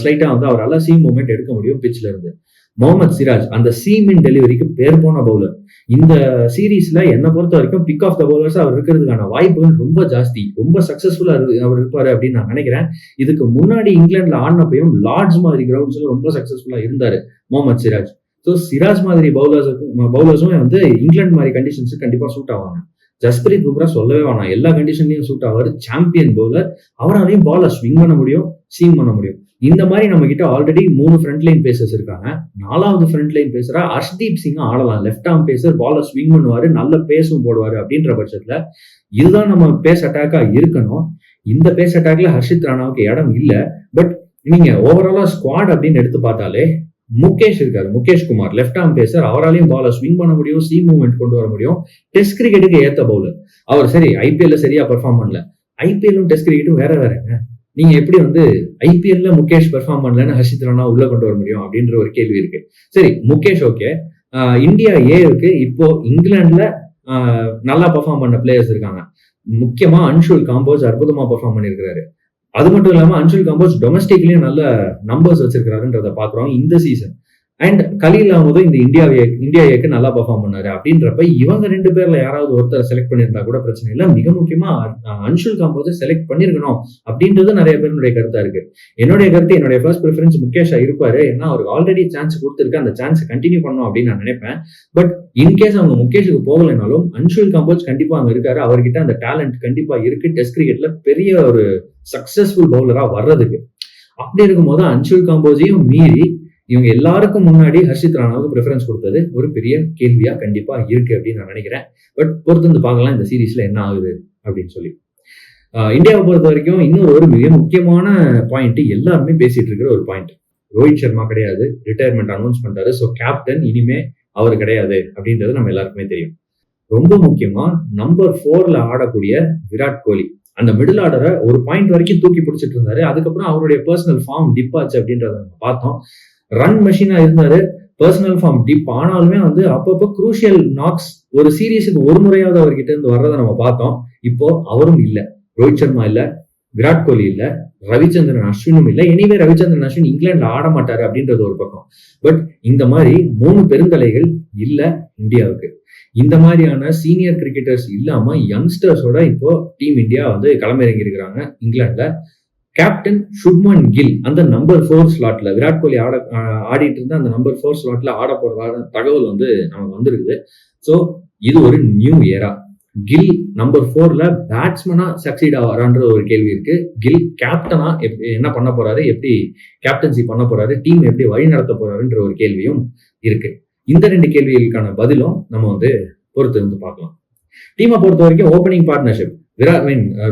ஸ்லைட்டா வந்து அவரால் சீம் மூவ்மெண்ட் எடுக்க முடியும் பிட்ச்ல இருந்து. முகமது சிராஜ் அந்த சீம் இன் டெலிவரிக்கு பேர் போன பவுலர். இந்த சீரீஸ்ல என்ன பொறுத்த வரைக்கும் பிக் ஆஃப் த பவுலர்ஸ் அவர் இருக்கிறதுக்கான வாய்ப்புகள் ரொம்ப ஜாஸ்தி. ரொம்ப சக்சஸ்ஃபுல்லா அவர் இருப்பாரு அப்படின்னு நான் நினைக்கிறேன். இதுக்கு முன்னாடி இங்கிலாந்துல ஆடினப்பையும் லார்ட்ஸ் மாதிரி கிரவுண்ட்ஸ்ல ரொம்ப சக்சஸ்ஃபுல்லா இருந்தாரு முகமது சிராஜ். ஸோ சிராஜ் மாதிரி பவுலர்ஸும் வந்து இங்கிலாந்து மாதிரி கண்டிஷன்ஸுக்கு கண்டிப்பா சூட் ஆவாங்க. ஜஸ்பிரீத் பும்ரா சொல்லவே வேணாம், எல்லா கண்டிஷன்லயும் சூட் ஆவாரு. சாம்பியன் பவுலர், அவராலையும் பாலை ஸ்விங் பண்ண முடியும், சீம் பண்ண முடியும். இந்த மாதிரி நம்ம கிட்ட ஆல்ரெடி 3 ஃப்ரண்ட் லைன் பேசர்ஸ் இருக்காங்க. 4வது ஃப்ரண்ட் லைன் பேசரா ஹர்ஷ்தீப் சிங் ஆடலாம். லெஃப்ட் ஆர்ம் பேசர், பாலை ஸ்விங் பண்ணுவாரு, நல்ல பேஸும் போடுவாரு. அப்படின்ற பட்சத்துல இதுதான் நம்ம பேஸ் அட்டாக்கா இருக்கணும். இந்த பேஸ் அட்டாக்ல ஹர்ஷித் ராணாவுக்கு இடம் இல்ல. பட் நீங்க ஓவராலா ஸ்குவாட் அப்படின்னு எடுத்து பார்த்தாலே முகேஷ் இருக்காரு, Mukesh Kumar left arm pacer, அவராலையும் பாலை ஸ்விங் பண்ண முடியும், சீம் மூவ்மெண்ட் கொண்டு வர முடியும். டெஸ்ட் கிரிக்கெட்டுக்கு ஏத்த பவுலர் அவர். சரி, ஐபிஎல்ல சரியா பெர்ஃபார்ம் பண்ணல. ஐபிஎல்லும் டெஸ்ட் கிரிக்கெட்டும் வேறங்க. நீங்க எப்படி வந்து ஐபிஎல்ல முகேஷ் பெர்ஃபார்ம் பண்ணலன்னு ஹர்ஷித் ராணா உள்ள கொண்டு வர முடியும் அப்படின்ற ஒரு கேள்வி இருக்கு. சரி, முகேஷ் ஓகே. இந்தியா ஏவுக்கு இப்போ இங்கிலாந்துல நல்லா பெர்ஃபார்ம் பண்ண பிளேயர்ஸ் இருக்காங்க. முக்கியமா அன்ஷுல் காம்போஸ் அற்புதமா பெர்ஃபார்ம் பண்ணிருக்காரு. அது மட்டும் இல்லாம அன்ஷுல் காம்போஸ் டொமஸ்டிக்லயும் நல்ல நம்பர்ஸ் வச்சிருக்காருன்றத பாக்குறோம் இந்த சீசன். அண்ட் கலீல் அகமது இந்த இந்தியா ஏக்கு நல்லா பெர்ஃபார்ம் பண்ணாரு. அப்படின்றப்ப இவங்க 2 பேர்ல யாராவது ஒருத்தர் செலக்ட் பண்ணியிருந்தா கூட பிரச்சனை இல்லை. மிக முக்கியமா அன்ஷுல் காம்போஸை செலக்ட் பண்ணிருக்கணும் அப்படின்றது நிறைய பேருடைய கருத்தா இருக்கு. என்னுடைய கருத்து, என்னுடைய ஃபர்ஸ்ட் ப்ரிஃபரன்ஸ் முகேஷா இருப்பாரு. ஏன்னா அவருக்கு ஆல்ரெடி சான்ஸ் கொடுத்துருக்கு, அந்த சான்ஸ் கண்டினியூ பண்ணணும் அப்படின்னு நான் நினைப்பேன். பட் இன்கேஸ் அவங்க முகேஷுக்கு போகலைனாலும் அன்ஷுல் காம்போஸ் கண்டிப்பா அங்க இருக்காரு. அவர்கிட்ட அந்த டேலண்ட் கண்டிப்பா இருக்கு டெஸ்ட் கிரிக்கெட்ல பெரிய ஒரு சக்சஸ்ஃபுல் பவுலரா வர்றதுக்கு. அப்படி இருக்கும்போது அன்ஷுல் காம்போஸையும் மீறி இவங்க எல்லாருக்கும் முன்னாடி ஹர்ஷித் ராணாவுக்கு ப்ரிஃபரன்ஸ் கொடுத்தது ஒரு பெரிய கேள்வியா கண்டிப்பா இருக்கு அப்படின்னு நான் நினைக்கிறேன். பட் பொறுத்து வந்து பார்க்கலாம் இந்த சீரீஸ்ல என்ன ஆகுது அப்படின்னு சொல்லி. இந்தியாவை பொறுத்த வரைக்கும் இன்னொரு ஒரு மிக முக்கியமான பாயிண்ட் எல்லாருமே பேசிட்டு இருக்கிற ஒரு பாயிண்ட், ரோஹித் சர்மா கிடையாது, ரிட்டையர்மெண்ட் அனௌன்ஸ் பண்ணிட்டாரு. ஸோ கேப்டன் இனிமே அவர் கிடையாது அப்படின்றது நம்ம எல்லாருக்குமே தெரியும். ரொம்ப முக்கியமா நம்பர் 4ல ஆடக்கூடிய விராட் கோலி அந்த மிடில் ஆர்டரை ஒரு பாயிண்ட் வரைக்கும் தூக்கி பிடிச்சிட்டு இருந்தாரு. அதுக்கப்புறம் அவருடைய பர்சனல் ஃபார்ம் டிப் ஆச்சு அப்படின்றத நம்ம பார்த்தோம். ரன் மெஷினா இருந்தாரு, பர்சனல் ஃபார்ம் டிப் ஆனாலுமே வந்து அப்பப்போ குரூஷியல் நாக்ஸ் ஒரு சீரீஸுக்கு ஒரு முறையாவது அவர்கிட்ட இருந்து வர்றதை நம்ம பார்த்தோம். இப்போ அவரும் இல்ல, ரோஹித் சர்மா இல்ல, விராட் கோலி இல்ல, ரவிச்சந்திரன் அஸ்வினும் இல்ல. எனிவே ரவிச்சந்திரன் அஸ்வின் இங்கிலாந்துல ஆட மாட்டாரு அப்படின்றது ஒரு பக்கம். பட் இந்த மாதிரி 3 பெருந்தலைகள் இல்ல இந்தியாவுக்கு. இந்த மாதிரியான சீனியர் கிரிக்கெட்டர்ஸ் இல்லாம யங்ஸ்டர்ஸோட இப்போ டீம் இந்தியா வந்து களமிறங்கி இருக்கிறாங்க இங்கிலாந்துல. கேப்டன் சுப்மன் கில் அந்த நம்பர் 4 ஸ்லாட்ல விராட் கோலி ஆடிட்டு இருந்த அந்த நம்பர் 4 ஸ்லாட்ல ஆட போறதான தகவல் வந்து நமக்கு வந்திருக்குது. ஸோ இது ஒரு நியூ ஏரா. கில் நம்பர் 4ல பேட்ஸ்மேனா சக்சீட் ஆவாரான்ற ஒரு கேள்வி இருக்கு. கில் கேப்டனா என்ன பண்ண போறாரு, எப்படி கேப்டன்சி பண்ண போறாரு, டீம் எப்படி வழி நடத்த போறாருன்ற ஒரு கேள்வியும் இருக்கு. இந்த 2 கேள்விகளுக்கான பதிலும் நம்ம வந்து பொறுத்து இருந்து பார்க்கலாம். டீமை பொறுத்த வரைக்கும் ஓப்பனிங் பார்ட்னர்ஷிப்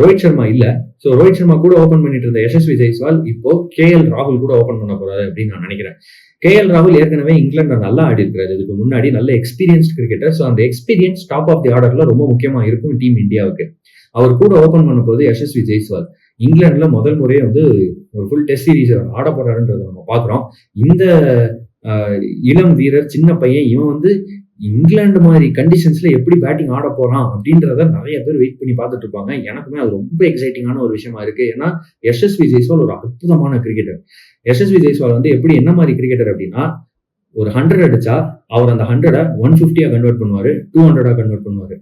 ரோஹித் சர்மா இல்ல. ஸோ ரோஹித் சர்மா கூட ஓபன் பண்ணிட்டு இருந்த யசஸ்வி ஜெய்ஸ்வால் இப்போ KL ராகுல் கூட ஓபன் பண்ண போறாரு அப்படின்னு நான் நினைக்கிறேன். KL ராகுல் ஏற்கனவே இங்கிலாந்துல நல்லா ஆடி இருக்கிறாரு. இதுக்கு முன்னாடி நல்ல எக்ஸ்பீரியன்ஸ்ட் கிரிக்கெட்டர். ஸோ அந்த எக்ஸ்பீரியன்ஸ் டாப் ஆஃப் தி ஆர்டர்ல ரொம்ப முக்கியமா இருக்கும் டீம் இந்தியாவுக்கு. அவர் கூட ஓபன் பண்ண போது யசஸ்வி ஜெய்ஸ்வால் இங்கிலாந்துல முதல் முறையே வந்து ஒரு ஃபுல் டெஸ்ட் சீரீஸ் ஆட போறாருன்றத நம்ம பாக்குறோம். இந்த இளம் வீரர், சின்ன பையன், இவன் வந்து இங்கிலாந்து மாதிரி கண்டிஷன்ஸ்ல எப்படி பேட்டிங் ஆட போறான் அப்படின்றத நிறைய பேர் வெயிட் பண்ணி பார்த்துட்டு இருப்பாங்க. எனக்குமே அது ரொம்ப எக்ஸைட்டிங்கான ஒரு விஷயமா இருக்கு. ஏன்னா யசஸ்வி ஜெய்ஸ்வால் ஒரு அற்புதமான கிரிக்கெட்டர். யசஸ்வி ஜெய்ஸ்வால் வந்து எப்படி என்ன மாதிரி கிரிக்கெட்டர் அப்படின்னா, ஒரு 100 அடிச்சா அவர் அந்த 100 150 கன்வெர்ட் பண்ணுவாரு, 200 கன்வெர்ட் பண்ணுவாரு.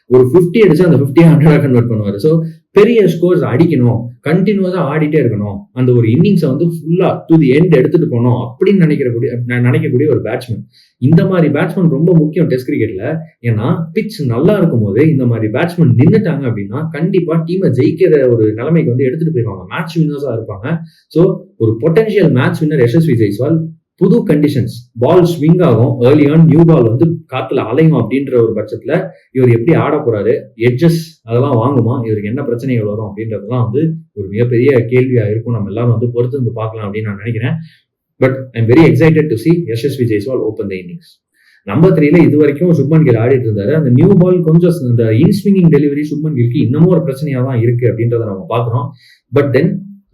ஒரு 50 அடிச்சா அந்த 50 100 கன்வெர்ட் பண்ணுவாரு. ஸோ பெரிய ஸ்கோர்ஸ் அடிக்கணும், கண்டினியூஸா ஆடிட்டே இருக்கணும், அந்த ஒரு இன்னிங்ஸை வந்து ஃபுல்லா டு தி எண்ட் எடுத்துட்டு போகணும் அப்படின்னு நினைக்கக்கூடிய ஒரு பேட்ஸ்மேன். இந்த மாதிரி பேட்ஸ்மேன் ரொம்ப முக்கியம் டெஸ்ட் கிரிக்கெட்ல. ஏன்னா பிட்ச் நல்லா இருக்கும் போது இந்த மாதிரி பேட்ஸ்மேன் நின்னுட்டாங்க அப்படின்னா கண்டிப்பா டீமை ஜெயிக்கிற ஒரு நிலைமைக்கு வந்து எடுத்துட்டு போயிருவாங்க, மேட்ச் வின்னர்ஸா இருப்பாங்க. ஸோ ஒரு potential match winner Yashasvi Jaiswal. புது கண்டிஷன்ஸ், பால் ஸ்விங் ஆகும், ஏர்லி ஆன் நியூ பால் வந்து காத்துல அலையும் அப்படின்ற ஒரு பட்சத்துல இவர் எப்படி ஆட போறாரு, எட்ஜஸ் அதெல்லாம் வாங்குமா, இவருக்கு என்ன பிரச்சனைகள் வரும் அப்படின்றதுலாம் வந்து ஒரு மிகப்பெரிய கேள்வியா இருக்கும். நம்ம எல்லாரும் வந்து பொறுத்து வந்து பார்க்கலாம் அப்படின்னு நான் நினைக்கிறேன். But I am very excited to see Yashasvi Jaiswal open the innings. Number 3ல இது வரைக்கும் சுப்மன் கில் ஆடிட்டு இருந்தாரு. அந்த நியூ பால் கொஞ்சம் இந்த இன்ஸ்விங்கிங் டெலிவரி சுப்மன் கில்க்கு இன்னமும் ஒரு பிரச்சனையா தான் இருக்கு அப்படின்றத நம்ம பாக்குறோம். பட் தென்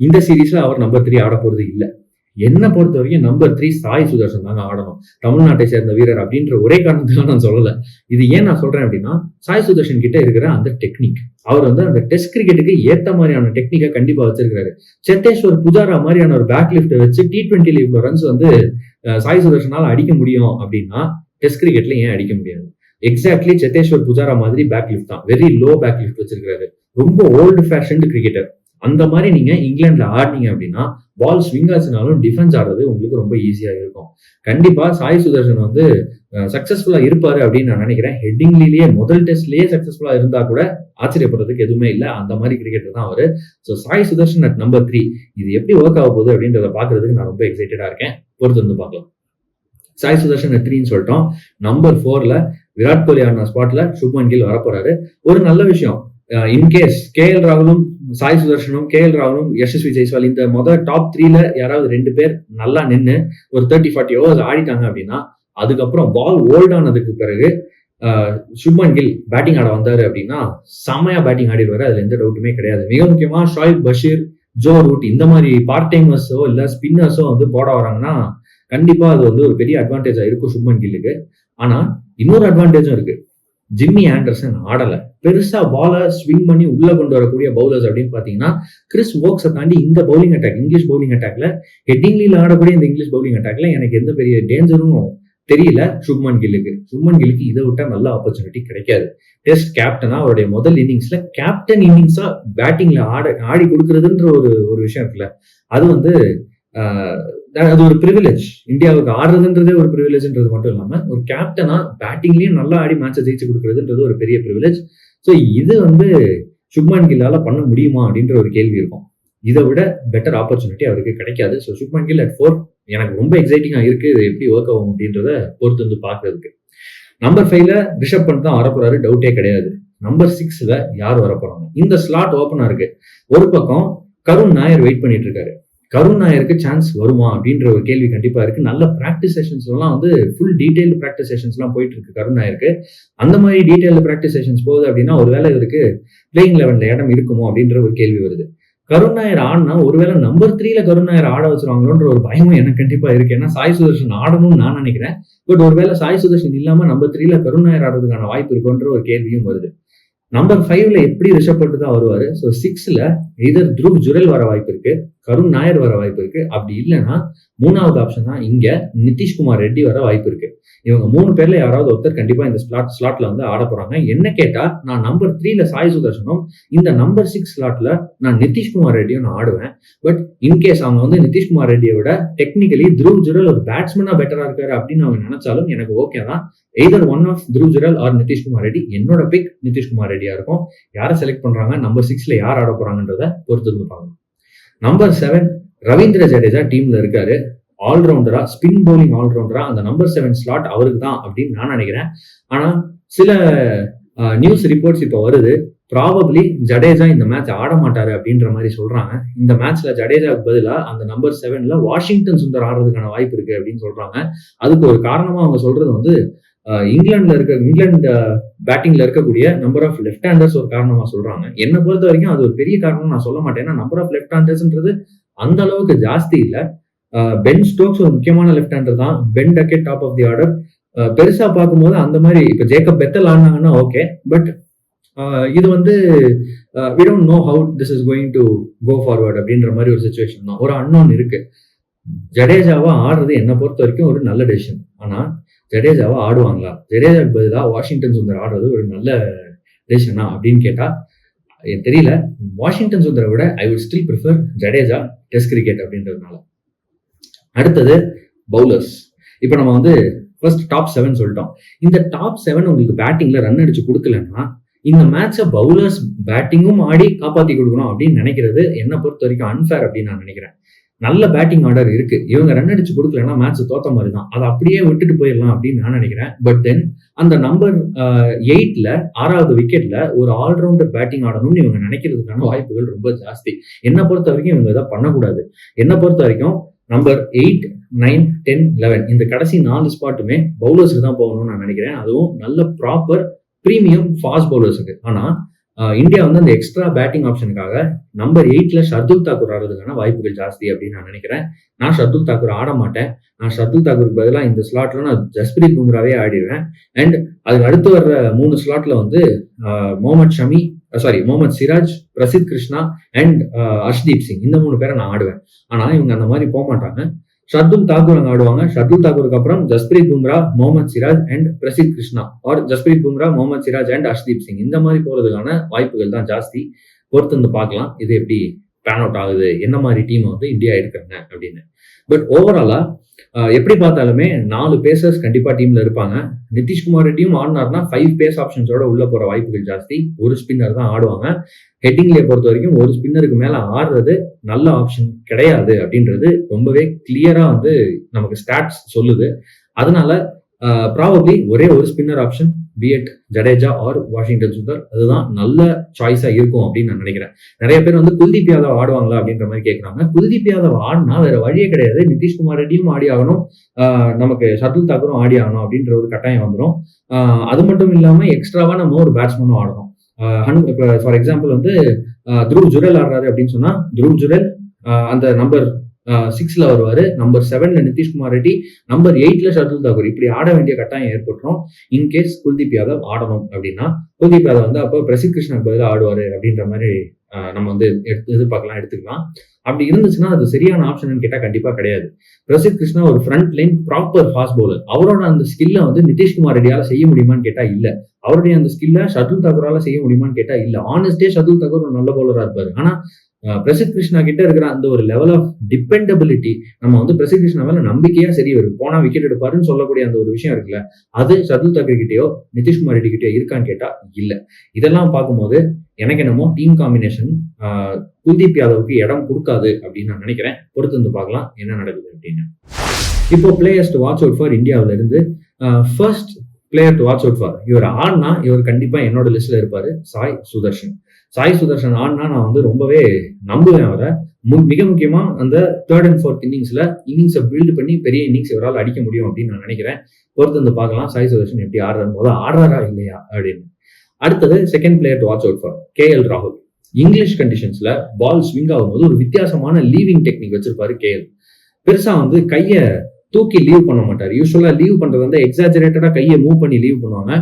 இந்த சீரீஸ்ல அவர் நம்பர் 3 ஆட போறது இல்லை. என்ன பொறுத்த வரைக்கும் நம்பர் 3 சாய் சுதர்ஷன் தாங்க ஆடணும், தமிழ்நாட்டை சேர்ந்த வீரர் அப்படின்ற ஒரே காரணத்துக்காக நான் சொல்லல. இது ஏன் நான் சொல்றேன் அப்படின்னா, சாய் சுதர்ஷன் கிட்ட இருக்கிற அந்த டெக்னிக், அவர் வந்து அந்த டெஸ்ட் கிரிக்கெட்டுக்கு ஏத்த மாதிரியான டெக்னிக்கை கண்டிப்பா வச்சிருக்காரு. சேத்தேஸ்வர் புஜாரா மாதிரியான ஒரு பேக் லிஃப்ட் வச்சு T20 இவ்வளவு ரன்ஸ் வந்து சாய் சுதர்ஷனால அடிக்க முடியும் அப்படின்னா டெஸ்ட் கிரிக்கெட்ல ஏன் அடிக்க முடியாது? எக்ஸாக்ட்லி சேத்தேஸ்வர் புஜாரா மாதிரி பேக் லிஃப்ட் தான், வெரி லோ பேக் லிஃப்ட் வச்சிருக்காரு. ரொம்ப ஓல்டு ஃபேஷன்டு கிரிக்கெட்டர். அந்த மாதிரி நீங்க இங்கிலாந்துல ஆடினீங்க அப்படின்னா பால் ஸ்விங் ஆச்சுனாலும் டிஃபென்ஸ் ஆடுறது உங்களுக்கு ரொம்ப ஈஸியா இருக்கும். கண்டிப்பா சாய் சுதர்ஷன் வந்து சக்சஸ்ஃபுல்லா இருப்பாரு அப்படின்னு நான் நினைக்கிறேன். ஹெட்டிங்லேயே முதல் டெஸ்ட்லயே சக்சஸ்ஃபுல்லா இருந்தா கூட ஆச்சரியப்படுறதுக்கு எதுவுமே இல்லை, அந்த மாதிரி கிரிக்கெட்டர் தான் அவரு. So Sai Sudharsan at number 3 இது எப்படி ஒர்க் ஆக போகுது அப்படின்றத பாக்குறதுக்கு நான் ரொம்ப எக்ஸைட்டடா இருக்கேன். பொறுத்து வந்து பார்க்கலாம். சாய் சுதர்ஷன் அட் 3ன்னு சொல்லிட்டோம். நம்பர் 4ல விராட் கோலி ஆன ஸ்பாட்ல சுப்மன் கில் வரப்போறாரு. ஒரு நல்ல விஷயம், இன்கேஸ் KL ராகுலும் சாய் சுதர்ஷனும் KL ராகுலும் யசஸ்வி ஜெய்ஸ்வால் இந்த முதல் டாப் 3ல யாராவது 2 பேர் நல்லா நின்று ஒரு 30-40 ஓவர்ஸ் ஆடிட்டாங்க அப்படின்னா அதுக்கப்புறம் பால் ஓல்ட் ஆனதுக்கு பிறகு சுப்மன் கில் பேட்டிங் ஆட வந்தாரு அப்படின்னா செம்மையா பேட்டிங் ஆடிடுவாரு, அதுல எந்த டவுட்டுமே கிடையாது. மிக முக்கியமா ஷோயிப் பஷீர், ஜோ ரூட் இந்த மாதிரி பார்ட் டைமர்ஸோ இல்ல ஸ்பின்னர்ஸோ வந்து போட வராங்கன்னா கண்டிப்பா அது வந்து ஒரு பெரிய அட்வான்டேஜா இருக்கும் சுப்மன் கில்லுக்கு. ஆனா இன்னொரு அட்வான்டேஜும் இருக்கு, ஜிம்மி ஆண்டர்சன் ஆடல. பெருசா பால ஸ்விங் பண்ணி உள்ள கொண்டு வரக்கூடிய பவுலர்ஸ் அப்படின்னு பாத்தீங்கன்னா கிறிஸ் வோக்ஸை தாண்டி இந்த பவுலிங் அட்டாக், இங்கிலீஷ் பவுலிங் அட்டாக்ல ஹெட்டிங்ல ஆடக்கூடிய இந்த இங்கிலீஷ் பவுலிங் அட்டாக்ல எனக்கு எந்த பெரிய டேஞ்சரும் தெரியல சுப்மன் கில்லுக்கு. சுப்மன் கில்லுக்கு இதை விட்டா நல்ல ஆப்பர்ச்சுனிட்டி கிடைக்காது. டெஸ்ட் கேப்டனா அவருடைய முதல் இன்னிங்ஸ்ல கேப்டன் இன்னிங்ஸா பேட்டிங்ல ஆடி கொடுக்கறதுன்ற ஒரு விஷயம் இருக்குல்ல, அது வந்து அது ஒரு பிரிவிலேஜ். இந்தியாவுக்கு ஆடுறதுன்றதே ஒரு பிரிவிலேஜ்ன்றது மட்டும் இல்லாம ஒரு கேப்டனா பேட்டிங்லயும் நல்லா ஆடி மேட்சை ஜெயிச்சு கொடுக்கறதுன்றது ஒரு பெரிய பிரிவிலேஜ். ஸோ இது வந்து சுப்மன் கில்லால பண்ண முடியுமா அப்படின்ற ஒரு கேள்வி இருக்கும். இதை விட பெட்டர் ஆப்பர்ச்சுனிட்டி அவருக்கு கிடைக்காது. ஸோ சுப்மன் கில் அட் 4 எனக்கு ரொம்ப எக்ஸைட்டிங்கா இருக்கு, இது எப்படி ஒர்க் ஆகும் அப்படின்றத பொறுத்து வந்து பாக்குறதுக்கு. நம்பர் 5ல ரிஷப் பண்ட் தான் வரப்போறாரு, டவுட்டே கிடையாது. நம்பர் 6ல யார் வரப்போறாங்க? இந்த ஸ்லாட் ஓப்பனா இருக்கு. ஒரு பக்கம் கருண் நாயர் வெயிட் பண்ணிட்டு இருக்காரு. கருண் நாயருக்கு சான்ஸ் வருமா அப்படின்ற ஒரு கேள்வி கண்டிப்பா இருக்கு. நல்ல பிராக்டிஸ் செஷன்ஸ் எல்லாம் வந்து ஃபுல் டீடைல்டு பிராக்டிஸ் செஷன்ஸ் எல்லாம் போயிட்டு இருக்கு கருண் நாயருக்கு. அந்த மாதிரி டீடைல்டு பிராக்டிஸ் செஷன்ஸ் போகுது அப்படின்னா ஒருவேளை இவருக்கு பிளேயிங் 11ல இடம் இருக்குமோ அப்படின்ற ஒரு கேள்வி வருது. கருண் நாயர் ஆடினா ஒருவேளை நம்பர் 3ல கருண் நாயர் ஆட வச்சிருவாங்களோன்ற ஒரு பயமும் எனக்கு கண்டிப்பா இருக்கு. ஏன்னா சாய் சுதர்ஷன் ஆடணும்னு நான் நினைக்கிறேன். பட் ஒருவேளை சாய் சுதர்ஷன் இல்லாம நம்பர் 3ல கருண் நாயர் ஆடுறதுக்கான வாய்ப்பு இருக்குன்ற ஒரு கேள்வியும் வருது. நம்பர் 5ல எப்படி ரிஷப் பண்ட் தான் வருவாரு. ஸோ 6ல எதர் த்ருவ் ஜுரெல் வர வாய்ப்பு இருக்கு, கருண் நாயர் வர வாய்ப்பு இருக்கு. அப்படி இல்லைன்னா 3வது ஆப்ஷன் தான் இங்க நிதிஷ்குமார் ரெட்டி வர வாய்ப்பு இருக்கு. இவங்க 3 பேர்ல யாராவது ஒருத்தர் கண்டிப்பா இந்த ஸ்லாட்ல வந்து ஆட போறாங்க. என்ன கேட்டா நான் நம்பர் 3ல சாய் சுதர்ஷனும் இந்த நம்பர் 6 ஸ்லாட்ல நான் நிதிஷ்குமார் ரெட்டியும் நான் ஆடுவேன். பட் இன்கேஸ் அவங்க வந்து நிதிஷ்குமார் ரெட்டியை விட டெக்னிக்கலி த்ருவ் ஜுரெல் ஒரு பேட்ஸ்மேனா பெட்டரா இருக்காரு அப்படின்னு அவங்க நினைச்சாலும் எனக்கு ஓகே தான். Either one of Dhruv Jurel or Nitish Kumar Reddy. என்னோட பிக் நிதிஷ்குமார் ரெட்டியா இருக்கும். யாரை செலக்ட் பண்றாங்க, நம்பர் 6ல யார் ஆட போறாங்கன்றத பொறுத்து வந்து பார்க்கணும். நம்பர் 7 ரவீந்திர ஜடேஜா டீம்ல இருக்காரு. ஆல்ரவுண்டரா, ஸ்பின் பவுலிங் ஆல்ரவுண்டரா அந்த நம்பர் 7 ஸ்லாட் அவருக்கு தான் அப்படின்னு நான் நினைக்கிறேன். ஆனா சில நியூஸ் ரிப்போர்ட்ஸ் இப்போ வருது, ப்ராபப்ளி ஜடேஜா இந்த மேட்ச் ஆட மாட்டாரு அப்படின்ற மாதிரி சொல்றாங்க. இந்த மேட்ச்ல ஜடேஜாவுக்கு பதிலா அந்த நம்பர் 7ல வாஷிங்டன் சுந்தர் ஆடுறதுக்கான வாய்ப்பு இருக்கு அப்படின்னு சொல்றாங்க. அதுக்கு ஒரு காரணமா அவங்க சொல்றது வந்து இங்கிலாந்து பேட்டிங்ல இருக்கக்கூடிய நம்பர் ஆஃப் லெஃப்ட் ஹேண்டர்ஸ் ஒரு காரணமா சொல்றாங்க. என்னை பொறுத்த வரைக்கும் அது ஒரு பெரிய காரணம் நான் சொல்ல மாட்டேன். ஏன்னா நம்பர் ஆஃப் லெஃப்ட் ஹேண்டர்ஸ்ன்றது அந்த அளவுக்கு ஜாஸ்தி இல்ல. பென் ஸ்டோக்ஸ் ஒரு முக்கியமான லெஃப்ட் ஹேண்டர் தான். Ben Duckett top of the order. பெருசா பார்க்கும்போது அந்த மாதிரி இப்ப ஜேக்கப் பெத்தல் ஆடினாங்கன்னா ஓகே. பட் இது வந்து we don't know how this is going to go forward அப்படின்ற மாதிரி ஒரு சிச்சுவேஷன் தான். ஒரு அன்னோன் இருக்கு. ஜடேஜாவா ஆடுறது என்னை பொறுத்த வரைக்கும் ஒரு நல்ல டெசிஷன். ஆனா ஜடேஜாவா ஆடுவாங்களா? ஜடேஜாவுக்கு பதிலாக வாஷிங்டன் சுந்தர் ஆடுறது ஒரு நல்ல டெசிஷனா அப்படின்னு கேட்டா எனக்கு தெரியல, வாஷிங்டன் சுந்தரை விட I would still prefer Jadeja test cricket அப்படின்றதுனால. அடுத்தது பவுலர்ஸ். இப்போ நம்ம வந்து ஃபர்ஸ்ட் டாப் 7 சொல்லிட்டோம். இந்த டாப் 7 உங்களுக்கு பேட்டிங்ல ரன் அடிச்சு கொடுக்கலன்னா இந்த மேட்சை பவுலர்ஸ் பேட்டிங்கும் ஆடி காப்பாத்தி கொடுக்கணும் அப்படின்னு நினைக்கிறது என்ன பொறுத்த வரைக்கும் அன்ஃபேர் அப்படின்னு நான் நினைக்கிறேன். நல்ல பேட்டிங் ஆர்டர் இருக்கு, இவங்க ரன் அடிச்சு கொடுக்கலன்னா மேட்ச் தோத்த மாதிரி தான், அதை அப்படியே விட்டுட்டு போயிடலாம் அப்படின்னு நான் நினைக்கிறேன். பட் தென் அந்த நம்பர் 8ல 6வது விக்கெட்ல ஒரு ஆல்ரவுண்டர் பேட்டிங் ஆடணும்னு இவங்க நினைக்கிறதுக்கான வாய்ப்புகள் ரொம்ப ஜாஸ்தி. என்னை பொறுத்த வரைக்கும் இவங்க இதை பண்ணக்கூடாது. என்னை பொறுத்த வரைக்கும் நம்பர் 8, 9, 10, 11 இந்த கடைசி 4 ஸ்பாட்டுமே பவுலர்ஸுக்கு தான் போகணும்னு நான் நினைக்கிறேன். அதுவும் நல்ல ப்ராப்பர் பிரீமியம் ஃபாஸ்ட் பவுலர்ஸுக்கு. ஆனா இந்தியா வந்து அந்த எக்ஸ்ட்ரா பேட்டிங் ஆப்ஷனுக்காக நம்பர் 8ல ஷர்துல் தாக்கூர் ஆடுறதுக்கான வாய்ப்புகள் ஜாஸ்தி அப்படின்னு நான் நினைக்கிறேன். நான் ஷர்துல் தாக்கூர் ஆட மாட்டேன். நான் ஷர்துல் தாக்கூருக்கு பதிலாக இந்த ஸ்லாட்ல நான் ஜஸ்பிரீத் பும்ராவே ஆடிடுவேன். அண்ட் அதுக்கு அடுத்து வர்ற 3 ஸ்லாட்ல வந்து முகமது சிராஜ், பிரசித் கிருஷ்ணா அண்ட் அர்ஷ்தீப் சிங் இந்த 3 பேரை நான் ஆடுவேன். ஆனா இவங்க அந்த மாதிரி போக மாட்டாங்க. ஷர்துல் தாக்கூர் அங்க ஆடுவாங்க. ஷர்துல் தாக்கூருக்கு அப்புறம் Jasprit Bumrah, Mohammed Siraj and Prasidh Krishna, or Jasprit Bumrah, Mohammed Siraj and Arshdeep Singh இந்த மாதிரி போறதுக்கான வாய்ப்புகள் தான் ஜாஸ்தி. பொறுத்து வந்து பார்க்கலாம் இது எப்படி பேன் அவுட் ஆகுது, என்ன மாதிரி டீம் வந்து இந்தியா எடுக்கிறாங்க அப்படின்னு. பட் ஓவராலா எப்படி பார்த்தாலுமே 4 பேசர்ஸ் கண்டிப்பா டீம்ல இருப்பாங்க. நிதிஷ்குமார் ரெட்டியும் ஆடினார்னா 5 பேஸ் ஆப்ஷன்ஸோட உள்ள போற வாய்ப்புகள் ஜாஸ்தி. ஒரு ஸ்பின்னர் தான் ஆடுவாங்க. ஹெட்டிங்லேயே பொறுத்த வரைக்கும் ஒரு ஸ்பின்னருக்கு மேல ஆடுறது நல்ல ஆப்ஷன் கிடையாது அப்படின்றது ரொம்பவே கிளியரா வந்து நமக்கு ஸ்டாட்ஸ் சொல்லுது. அதனால ப்ராபப்ளி ஒரே ஒரு spinner option, be it Jadeja or Washington Sundar, அதுதான் நல்ல சாய்ஸா இருக்கும் அப்படின்னு நான் நினைக்கிறேன். நிறைய பேர் வந்து குல்தீப் யாதவ் ஆடுவாங்களா அப்படின்ற மாதிரி கேட்கறாங்க. குல்தீப் யாதவ் ஆடினா வேற வழியே கிடையாது. நிதிஷ்குமார் ரெட்டியும் ஆடி ஆகணும், நமக்கு ஷர்துல் தாக்கூரும் ஆடி ஆகணும் அப்படின்ற ஒரு கட்டாயம் வந்துடும். அது மட்டும் இல்லாம எக்ஸ்ட்ராவா நம்ம ஒரு பேட்ஸ்மேனும் ஆடணும். இப்போ ஃபார் எக்ஸாம்பிள் வந்து த்ருவ் ஜுரல் ஆடுறாரு அப்படின்னு சொன்னா த்ருவ் ஜுரல் அந்த நம்பர் 6ல வருவாரு, நம்பர் 7ல நிதிஷ்குமார் ரெட்டி, நம்பர் 8ல ஷர்துல் தாக்கூர். இப்படி ஆட வேண்டிய கட்டாயம் ஏற்பட்டுரும். இன்கேஸ் குல்தீப் யாதவ் ஆடணும் அப்படின்னா குல்தீப் யாதவ் வந்து அப்போ பிரசித் கிருஷ்ணாக்கு பதிலாக ஆடுவாரு அப்படின்ற மாதிரி நம்ம வந்து எதிர்பார்க்கலாம், எடுத்துக்கலாம். அப்படி இருந்துச்சுன்னா அது சரியான ஆப்ஷன் கேட்டா கண்டிப்பா கிடையாது. பிரசித் கிருஷ்ணா ஒரு front line proper fast bowler. அவரோட அந்த ஸ்கில்ல வந்து நிதிஷ்குமார் ரெட்டியால செய்ய முடியுமான்னு கேட்டா இல்ல. அவருடைய அந்த ஸ்கில்ல ஷர்துல் தாக்கூரால செய்ய முடியுமான்னு கேட்டா இல்ல. ஆனஸ்டே ஷர்துல் தாக்கூர் ஒரு நல்ல பவுலரா இருப்பாரு. ஆனா பிரசித் கிருஷ்ணா கிட்ட இருக்கிற அந்த ஒரு லெவல் ஆஃப் டிபெண்டபிலிட்டி, நம்ம வந்து பிரசித் கிருஷ்ணா மேல நம்பிக்கையா சரி வரும், போனா விக்கெட் எடுப்பாருன்னு சொல்லக்கூடிய அந்த ஒரு விஷயம் இருக்குல்ல, அது ஷர்துல் தாக்கூர் கிட்டயோ நிதிஷ்குமார் ரெட்டி கிட்டயோ இருக்கான்னு கேட்டா இல்ல. இதெல்லாம் பார்க்கும்போது எனக்கு என்னமோ டீம் காம்பினேஷன் குல்தீப் யாதவுக்கு இடம் கொடுக்காது அப்படின்னு நான் நினைக்கிறேன். பொறுத்து வந்து பார்க்கலாம் என்ன நடக்குது அப்படின்னு. இப்போ players to watch out for இந்தியாவில இருந்து first player to watch out for, இவர் ஆடினா இவர் கண்டிப்பா என்னோட லிஸ்ட்ல இருப்பாரு, சாய் சுதர்ஷன். சாய் சுதர்ஷன் ஆடினா நான் வந்து ரொம்பவே நம்புவேன் அவரை. மிக முக்கியமா அந்த 3rd and 4th இன்னிங்ஸை பில்டு பண்ணி பெரிய இன்னிங்ஸ் இவரால் அடிக்க முடியும் அப்படின்னு நான் நினைக்கிறேன். பொறுத்து வந்து பார்க்கலாம் சாய் சுதர்ஷன் எப்படி ஆடுறாரா இல்லையா அப்படின்னு. அடுத்தது second player to watch out for KL ராகுல். இங்கிலீஷ் கண்டிஷன்ஸ்ல பால் ஸ்விங் ஆகும்போது ஒரு வித்தியாசமான லீவிங் டெக்னிக் வச்சிருப்பாரு KL. பெருசா வந்து கையை தூக்கி லீவ் பண்ண மாட்டாரு. யூஸ்வலா லீவ் பண்றது வந்து எக்ஸாஜரேட்டடா கையை மூவ் பண்ணி லீவ் பண்ணுவாங்க.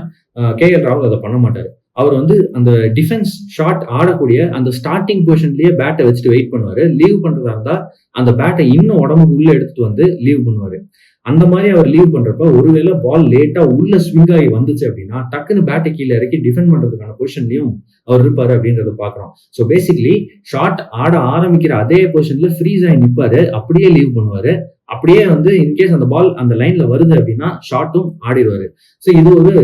KL ராகுல் அதை பண்ண மாட்டாரு. அவர் வந்து அந்த டிஃபென்ஸ் ஷாட் ஆடக்கூடிய அந்த ஸ்டார்டிங் பொசிஷன்லயே பேட்டை வச்சுட்டு வெயிட் பண்ணுவாரு. லீவ் பண்றதா இருந்தா அந்த பேட்டை இன்னும் உடம்புக்கு உள்ள எடுத்துட்டு வந்து லீவ் பண்ணுவாரு. அந்த மாதிரி அவர் லீவ் பண்றப்ப ஒருவேளை பால் லேட்டா உள்ள ஸ்விங் ஆகி வந்துச்சு அப்படின்னா டக்குன்னு பேட்டை கீழே இறக்கி டிஃபெண்ட் பண்றதுக்கான பொசிஷன்லயும் அவர் இருப்பாரு அப்படின்றத பாக்குறோம். ஸோ பேசிக்லி ஷாட் ஆட ஆரம்பிக்கிற அதே பொசிஷன்ல ஃப்ரீஸ் ஆகி நிற்பாரு, அப்படியே லீவ் பண்ணுவாரு. அப்படியே வந்து இன்கேஸ் அந்த பால் அந்த லைன்ல வருது அப்படின்னா ஷாட்டும் ஆடிடுவாரு. ஸோ இது ஒரு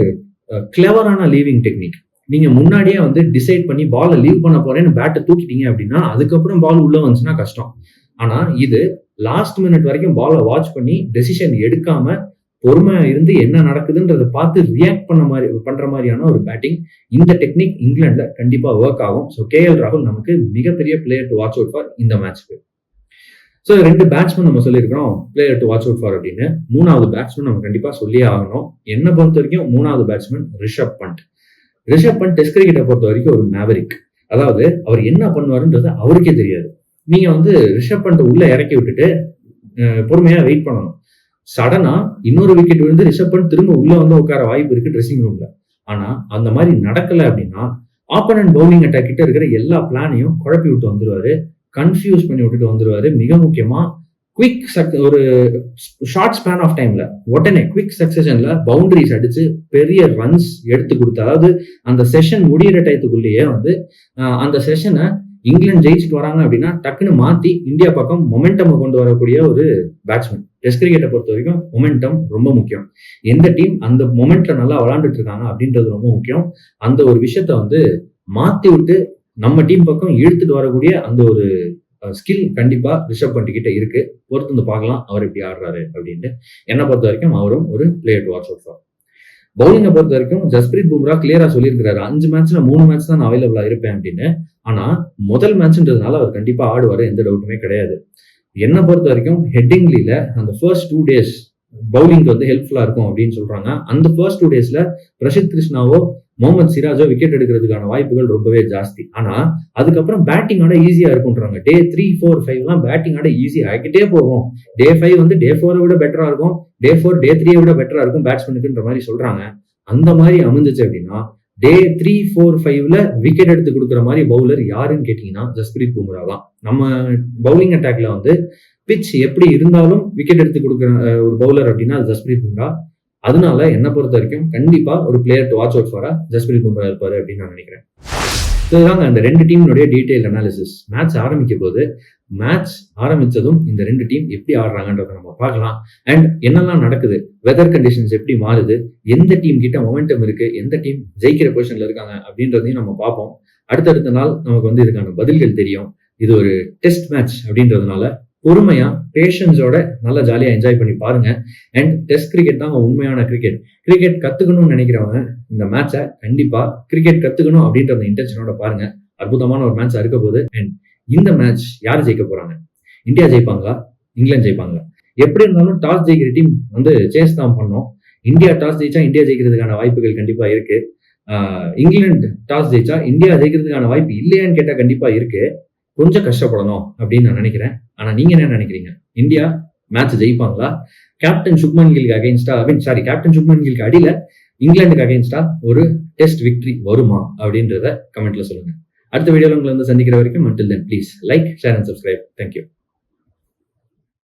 கிளவரான லீவிங் டெக்னிக். நீங்க முன்னாடியே வந்து டிசைட் பண்ணி பாலை லீவ் பண்ண போறேன்னு பேட்டை தூக்கிட்டீங்க அப்படின்னா அதுக்கப்புறம் பால் உள்ள வந்துச்சுன்னா கஷ்டம். ஆனா இது லாஸ்ட் மினிட் வரைக்கும் பாலை வாட்ச் பண்ணி டெசிஷன் எடுக்காம பொறுமையா இருந்து என்ன நடக்குதுன்றதை பார்த்து ரியாக்ட் பண்ற மாதிரியான ஒரு பேட்டிங். இந்த டெக்னிக் இங்கிலாந்துல கண்டிப்பா ஒர்க் ஆகும். ஸோ KL ராகுல் நமக்கு மிகப்பெரிய player to watch out for இந்த மேட்ச்க்கு. ஸோ 2 பேட்ஸ்மேன் நம்ம சொல்லியிருக்கிறோம் player to watch out for அப்படின்னு. 3வது பேட்ஸ்மேன் நம்ம கண்டிப்பா சொல்லியே ஆகணும். என்ன பொறுத்த வரைக்கும் 3வது பேட்ஸ்மேன் ரிஷப் பண்ட். ரிஷப் பண்ட் டெஸ்ட் கிரிக்கெட்டை பொறுத்த வரைக்கும் ஒரு மேவரிக். அதாவது அவர் என்ன பண்ணுவாருன்றது அவருக்கே தெரியாது. நீங்க வந்து ரிஷப் பண்ட் உள்ள இறக்கி விட்டுட்டு பொறுமையா வெயிட் பண்ணணும். சடனா இன்னொரு விக்கெட் விழுந்து ரிஷப் பண்ட் திரும்ப உள்ள வந்து உட்கார வாய்ப்பு இருக்கு ட்ரெஸ்ஸிங் ரூம்ல. ஆனா அந்த மாதிரி நடக்கல அப்படின்னா ஆப்போனன்ட் பவுலிங் அட்டாக் கிட்ட இருக்கிற எல்லா பிளானையும் குழப்பி விட்டு வந்துருவாரு, கன்ஃபியூஸ் பண்ணி விட்டுட்டு வந்துருவாரு. மிக முக்கியமா ஒரு ஷார்ட் ஸ்பேன் ஆஃப் டைம்ல உடனே குவிக் சக்சஷன்ல பவுண்டரிஸ் அடிச்சு பெரிய ரன்ஸ் எடுத்து கொடுத்து, அதாவது அந்த செஷன் முடிகிற டயத்துக்குள்ளேயே வந்து அந்த செஷனை இங்கிலாந்து ஜெயிச்சுட்டு வராங்க அப்படின்னா டக்குன்னு மாத்தி இந்தியா பக்கம் மொமெண்டம் கொண்டு வரக்கூடிய ஒரு பேட்ஸ்மேன். டெஸ்ட் கிரிக்கெட்டை பொறுத்த வரைக்கும் மொமெண்டம் ரொம்ப முக்கியம். எந்த டீம் அந்த மொமெண்ட்ல நல்லா விளையாண்டுட்டு இருக்காங்க அப்படின்றது ரொம்ப முக்கியம். அந்த ஒரு விஷயத்த வந்து மாத்தி விட்டு நம்ம டீம் பக்கம் இழுத்துட்டு வரக்கூடிய அந்த ஒரு ஸ்கில் கண்டிப்பா ரிஷப் பண்ட் கிட்ட இருக்கு. பொறுத்து வந்து பார்க்கலாம் அவர் எப்படி ஆடுறாரு அப்படின்ட்டு. என்னை பொறுத்த வரைக்கும் அவரும் ஒரு player to watch out for. பவுலிங்கை பொறுத்த வரைக்கும் ஜஸ்பிரீத் பும்ரா கிளியரா சொல்லியிருக்கிறாரு, 5 மேட்ச்ல 3 மேட்ச் தான் நான் அவைலபிளா இருப்பேன் அப்படின்னு. ஆனா முதல் மேட்ச்ன்றதுனால அவர் கண்டிப்பா ஆடுவாரு, எந்த டவுட்டுமே கிடையாது. என்னை பொறுத்த வரைக்கும் ஹெட்டிங்லில அந்த ஃபர்ஸ்ட் 2 days பவுலிங் வந்து ஹெல்ப்ஃபுல்லா இருக்கும் அப்படின்னு சொல்றாங்க. அந்த ஃபர்ஸ்ட் 2 daysல பிரசித் கிருஷ்ணாவோ முகமது சிராஜோ விக்கெட் எடுக்கிறதுக்கான வாய்ப்புகள் ரொம்பவே ஜாஸ்தி. ஆனா அதுக்கப்புறம் பேட்டிங் ஆட ஈஸியா இருக்கும்ன்றாங்க. டே 3, 4, 5 எல்லாம் பேட்டிங் ஆட ஈஸியா ஆகிட்டே போகும். டே 5 வந்து டே 4 விட பெட்டரா இருக்கும், டே 4 டே 3 விட பெட்டரா இருக்கும் பேட்ஸ்மேனுக்குன்ற மாதிரி சொல்றாங்க. அந்த மாதிரி அமைஞ்சிச்சு அப்படின்னா டே 3, 4, 5ல விக்கெட் எடுத்து கொடுக்குற மாதிரி பவுலர் யாருன்னு கேட்டீங்கன்னா ஜஸ்பிரீத் பும்ரா தான். நம்ம பவுலிங் அட்டாக்ல வந்து பிச் எப்படி இருந்தாலும் விக்கெட் எடுத்து கொடுக்குற ஒரு பவுலர் அப்படின்னா அது ஜஸ்பிரீத் பும்ரா. அதனால என்னை பொறுத்த வரைக்கும் கண்டிப்பா ஒரு பிளேயர் டு வாட்ச் அவுட் ஃபாரா ஜஸ்பிரீத் பும்ரா இருப்பாரு அப்படின்னு நான் நினைக்கிறேன். இதுதாங்க அந்த 2 டீமுடைய டீடைல் அனாலிசிஸ். மேட்ச் ஆரம்பிக்க போது மேட்ச் ஆரம்பிச்சதும் இந்த 2 டீம் எப்படி ஆடுறாங்கன்றத நம்ம பார்க்கலாம். அண்ட் என்னெல்லாம் நடக்குது, வெதர் கண்டிஷன்ஸ் எப்படி மாறுது, எந்த டீம் கிட்ட மொமெண்டம் இருக்கு, எந்த டீம் ஜெயிக்கிற பொசிஷன்ல இருக்காங்க அப்படின்றதையும் நம்ம பார்ப்போம். அடுத்தடுத்த நாள் நமக்கு வந்து இதுக்கான பதில்கள் தெரியும். இது ஒரு டெஸ்ட் மேட்ச் அப்படின்றதுனால பொறுமையா பேஷன்ஸோட நல்லா ஜாலியா என்ஜாய் பண்ணி பாருங்க. அண்ட் டெஸ்ட் கிரிக்கெட் தான் உண்மையான கிரிக்கெட். கிரிக்கெட் கத்துக்கணும்னு நினைக்கிறவங்க இந்த மேட்சை கண்டிப்பா கிரிக்கெட் கத்துக்கணும் அப்படின்ற அந்த இன்டென்ஷனோட பாருங்க. அற்புதமான ஒரு மேட்ச் இருக்க போகுது. அண்ட் இந்த மேட்ச் யார் ஜெயிக்க போறாங்க? இந்தியா ஜெயிப்பாங்களா, இங்கிலாந்து ஜெயிப்பாங்களா? எப்படி இருந்தாலும் டாஸ் ஜெயிக்கிற டீம் வந்து சேஸ் தான் பண்ணோம். இந்தியா டாஸ் ஜெயிச்சா இந்தியா ஜெயிக்கிறதுக்கான வாய்ப்புகள் கண்டிப்பா இருக்கு. இங்கிலாந்து டாஸ் ஜெயிச்சா இந்தியா ஜெயிக்கிறதுக்கான வாய்ப்பு இல்லையான்னு கேட்டா கண்டிப்பா இருக்கு. கொஞ்சம் கஷ்டப்படணும் அப்படின்னு நான் நினைக்கிறேன். ஆனா நீங்க என்ன நினைக்கிறீங்க? இந்தியா மேட்ச் ஜெயிப்பாங்களா? கேப்டன் சுப்மன் கில்க்கு அகைன்ஸ்டா கேப்டன் சுப்மன் கில்க்கு அடியில இங்கிலாந்துக்கு அகைன்ஸ்டா ஒரு டெஸ்ட் விக்டரி வருமா அப்படின்றத கமெண்ட்ல சொல்லுங்க. அடுத்த வீடியோல உங்களை வந்து சந்திக்கிற வரைக்கும் until then please like, share and subscribe. Thank you.